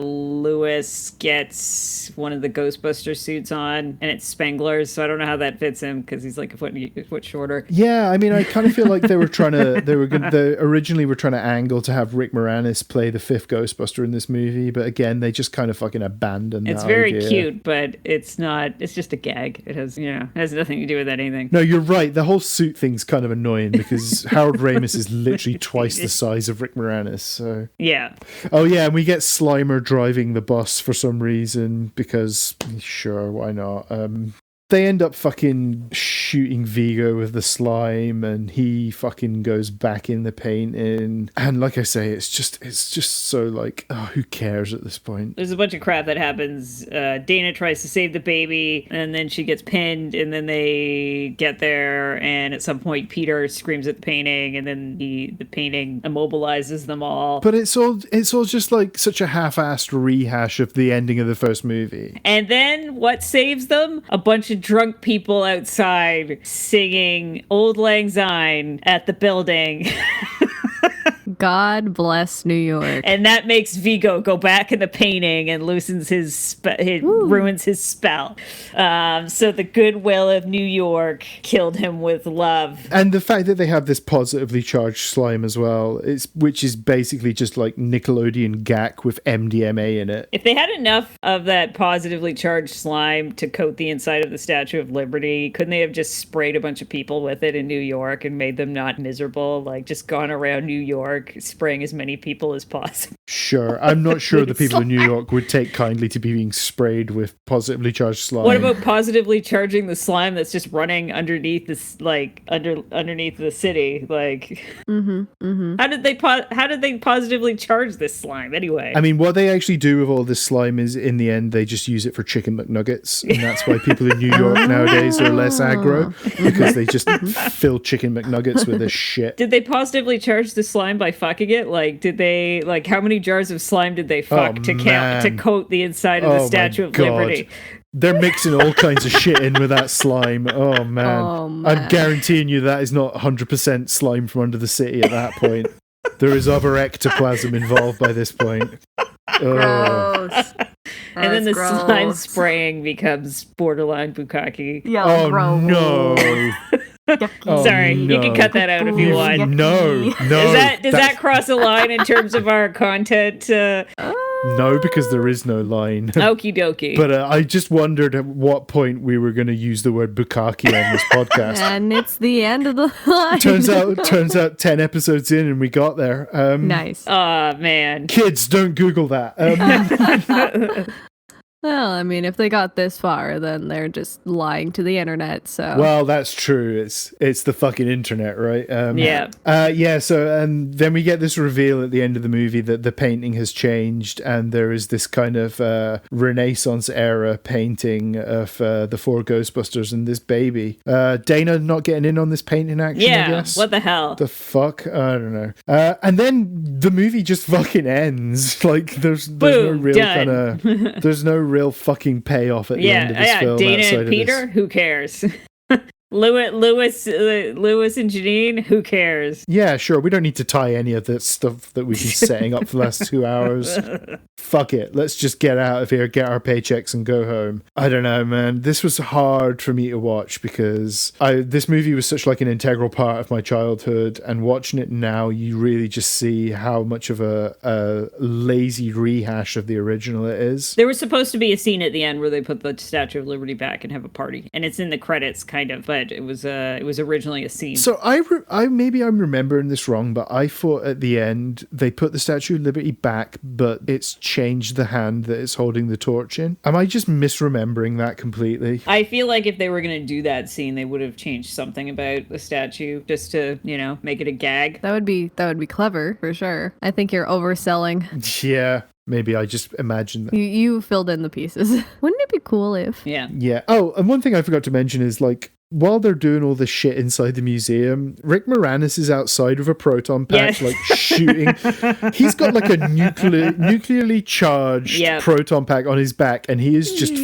Lewis gets one of the Ghostbusters suits on and it's Spengler's. So I don't know how that fits him because he's like a foot shorter. Yeah, I mean, I kind of feel like they originally were trying to angle to have Rick Moranis play the 5th Ghostbuster in this movie. But again, they just kind of fucking abandoned It's that very idea. cute, but it's not, it's just a gag. It has, it has nothing to do with anything. No, you're right. The whole suit thing's kind of annoying because Harold Ramis is literally twice the size of Rick Moranis. So yeah. Oh yeah, and we get Slimer driving the bus for some reason because sure, why not? They end up fucking shooting Vigo with the slime and he fucking goes back in the painting. And like I say, it's just so like, oh, who cares at this point? There's a bunch of crap that happens. Dana tries to save the baby and then she gets pinned and then they get there and at some point Peter screams at the painting and then the painting immobilizes them all. But it's all just like such a half-assed rehash of the ending of the first movie. And then what saves them? A bunch of drunk people outside singing Old Lang Syne at the building. God bless New York. And that makes Vigo go back in the painting and loosens ruins his spell. So the goodwill of New York killed him with love. And the fact that they have this positively charged slime as well, which is basically just like Nickelodeon gack with MDMA in it. If they had enough of that positively charged slime to coat the inside of the Statue of Liberty, couldn't they have just sprayed a bunch of people with it in New York and made them not miserable? Like just gone around New York York spraying as many people as possible. Sure. I'm not sure the people in New York would take kindly to being sprayed with positively charged slime. What about positively charging the slime that's just running underneath this, like underneath the city? Like, how did they positively charge this slime anyway? I mean, what they actually do with all this slime is, in the end, they just use it for chicken McNuggets, and that's why people in New York nowadays are less aggro, because they just fill chicken McNuggets with this shit. Did they positively charge the slime by fucking it? Like, did they, like, how many jars of slime did they fuck to coat the inside of the Statue of Liberty? They're mixing all kinds of shit in with that slime. Oh man. I'm guaranteeing you that is not 100% slime from under the city at that point. There is other ectoplasm involved by this point. Gross. And then the slime spraying becomes borderline bukkake. Yeah, oh gross. no. Sorry, you can cut that out if you want. No. Does that cross a line in terms of our content? No, because there is no line. Okie dokie. But I just wondered at what point we were going to use the word bukkake on this podcast. And it's the end of the line. Turns out 10 episodes in and we got there. Nice. Oh, man. Kids, don't Google that. Well, I mean, if they got this far, then they're just lying to the internet, so... Well, that's true. It's the fucking internet, right? Yeah, so then we get this reveal at the end of the movie that the painting has changed, and there is this kind of Renaissance-era painting of the four Ghostbusters and this baby. Dana not getting in on this painting action, I guess? What the hell? The fuck? I don't know. And then the movie just fucking ends. Like, there's no real kind of... There's no real fucking payoff at the end of this film. Dana and Peter, who cares? Lewis and Janine, who cares? Yeah, sure. We don't need to tie any of this stuff that we've been setting up for the last 2 hours. Fuck it. Let's just get out of here, get our paychecks, and go home. I don't know, man. This was hard for me to watch because this movie was such like an integral part of my childhood, and watching it now, you really just see how much of a lazy rehash of the original it is. There was supposed to be a scene at the end where they put the Statue of Liberty back and have a party, and it's in the credits, kind of, but it was originally a scene. So maybe I'm remembering this wrong, but I thought at the end they put the Statue of Liberty back, but it's changed the hand that it's holding the torch in. Am I just misremembering that completely? I feel like if they were going to do that scene, they would have changed something about the statue just to, make it a gag. That would be clever for sure. I think you're overselling. Yeah. Maybe I just imagined that. You filled in the pieces. Wouldn't it be cool if? Yeah. Yeah. Oh, and one thing I forgot to mention is, like, while they're doing all this shit inside the museum, Rick Moranis is outside with a proton pack, like shooting. He's got like a nuclearly charged proton pack on his back, and he is just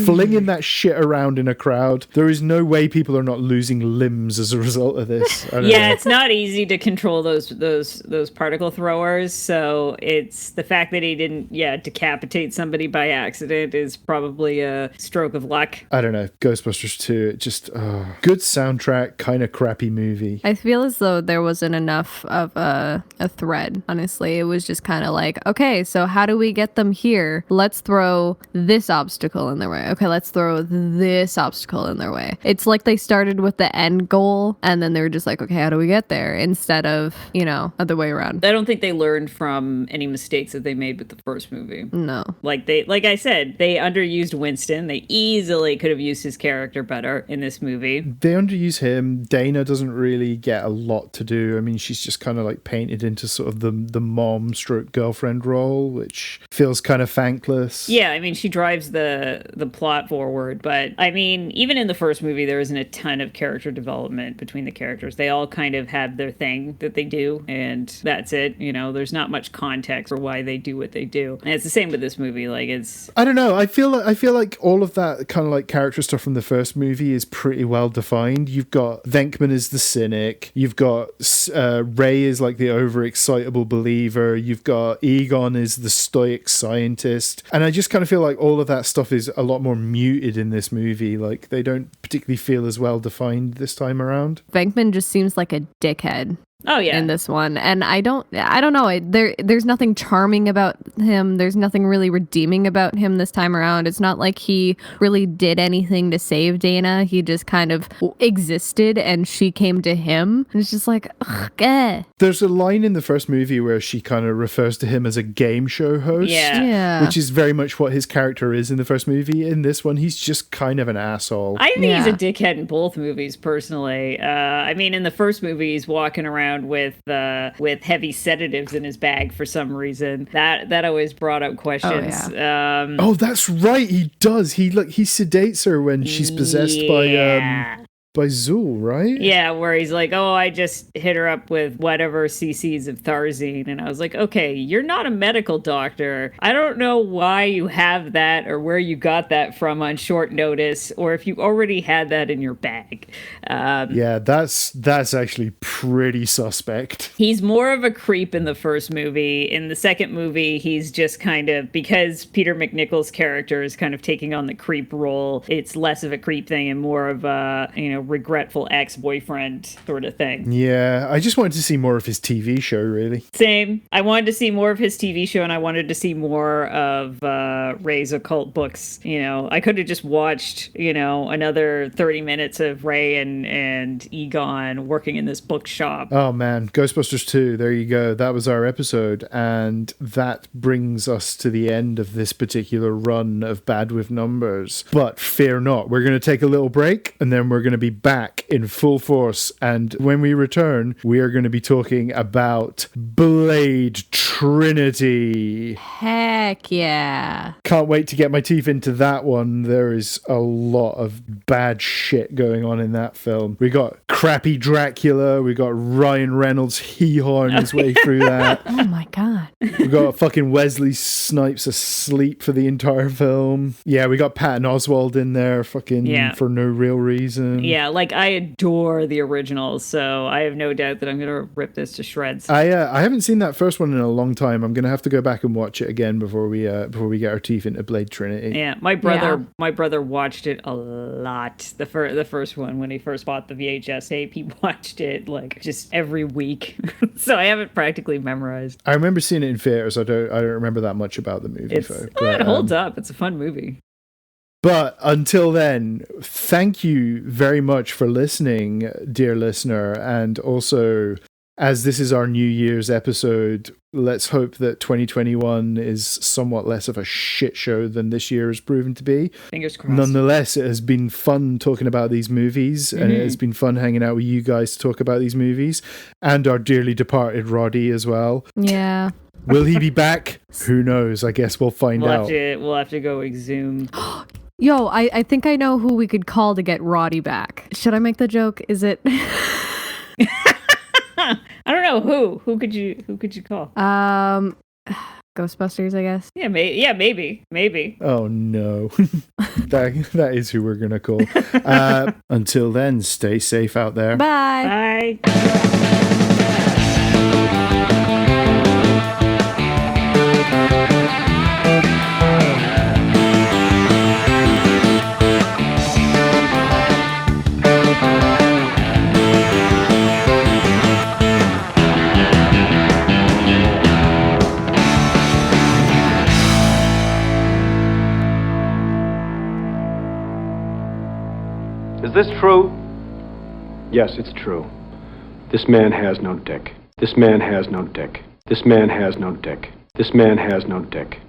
flinging that shit around in a crowd. There is no way people are not losing limbs as a result of this. I don't know. It's not easy to control those particle throwers. So it's the fact that he didn't decapitate somebody by accident is probably a stroke of luck. I don't know. Ghostbusters 2, it just good soundtrack, kind of crappy movie. I feel as though there wasn't enough of a thread, honestly. It was just kind of like, okay, so how do we get them here? Let's throw this obstacle in their way. Okay, let's throw this obstacle in their way. It's like they started with the end goal, and then they were just like, okay, how do we get there? Instead of, other way around. I don't think they learned from any mistakes that they made with the first movie. No. Like I said, they underused Winston. They easily could have used his character better in this movie. They underuse him. Dana doesn't really get a lot to do. I mean, she's just kind of like painted into sort of the mom stroke girlfriend role, which feels kind of thankless. Yeah, I mean, she drives the plot forward, but I mean, even in the first movie, there isn't a ton of character development between the characters. They all kind of have their thing that they do, and that's it. There's not much context for why they do what they do. And it's the same with this movie. Like, it's... I don't know. I feel like all of that kind of like character stuff from the first movie is pretty well defined. You've got Venkman as the cynic. You've got Ray is like the overexcitable believer. You've got Egon as the stoic scientist. And I just kind of feel like all of that stuff is a lot more muted in this movie. Like, they don't particularly feel as well defined this time around. Venkman just seems like a dickhead. Oh yeah. in this one, and I don't know. There's nothing charming about him. There's nothing really redeeming about him this time around. It's not like he really did anything to save Dana. He just kind of existed, and she came to him. And it's just like, ugh, eh. There's a line in the first movie where she kind of refers to him as a game show host. Yeah. Which is very much what his character is in the first movie. In this one, he's just kind of an asshole. I think he's a dickhead in both movies, personally. I mean, in the first movie, he's walking around with heavy sedatives in his bag for some reason. That always brought up questions. Oh, that's right. He does. He sedates her when she's possessed by Zool, right? Yeah, where he's like, oh, I just hit her up with whatever cc's of Tharzine. And I was like, okay, you're not a medical doctor. I don't know why you have that or where you got that from on short notice, or if you already had that in your bag. Yeah, that's actually pretty suspect. He's more of a creep in the first movie. In the second movie, he's just kind of, because Peter McNichol's character is kind of taking on the creep role, it's less of a creep thing and more of a, regretful ex-boyfriend sort of thing. Yeah, I just wanted to see more of his TV show, really. Same. I wanted to see more of his TV show, and I wanted to see more of Ray's occult books. I could have just watched, another 30 minutes of Ray and Egon working in this bookshop. Oh man, Ghostbusters 2, there you go. That was our episode, and that brings us to the end of this particular run of Bad with Numbers. But fear not, we're going to take a little break, and then we're going to be back in full force, and when we return, we are going to be talking about Blade Trinity. Heck yeah. Can't wait to get my teeth into that one. There is a lot of bad shit going on in that film. We got crappy Dracula, we got Ryan Reynolds hee-hawing his way through that. Oh my god. We got fucking Wesley Snipes asleep for the entire film. Yeah, we got Patton Oswalt in there fucking for no real reason. Yeah, like I adore the originals, so I have no doubt that I'm going to rip this to shreds. I haven't seen that first one in a long time. I'm going to have to go back and watch it again before we get our teeth into Blade Trinity. Yeah, my brother watched it a lot. The first one, when he first bought the VHS tape, he watched it like just every week. So I have it practically memorized. I remember seeing it in theaters. I don't remember that much about the movie. It holds up. It's a fun movie. But until then, thank you very much for listening, dear listener. And also, as this is our New Year's episode, let's hope that 2021 is somewhat less of a shit show than this year has proven to be. Fingers crossed. Nonetheless, it has been fun talking about these movies, and it has been fun hanging out with you guys to talk about these movies, and our dearly departed Rodey as well. Yeah. Will he be back? Who knows? I guess we'll find out. We'll have to go exhume. Yo, I think I know who we could call to get Rodey back. Should I make the joke? Is it? I don't know who could you call? Ghostbusters, I guess. Yeah, maybe. Oh no, that is who we're gonna call. Until then, stay safe out there. Bye. Is this true? Yes, it's true. This man has no dick. This man has no dick. This man has no dick. This man has no dick.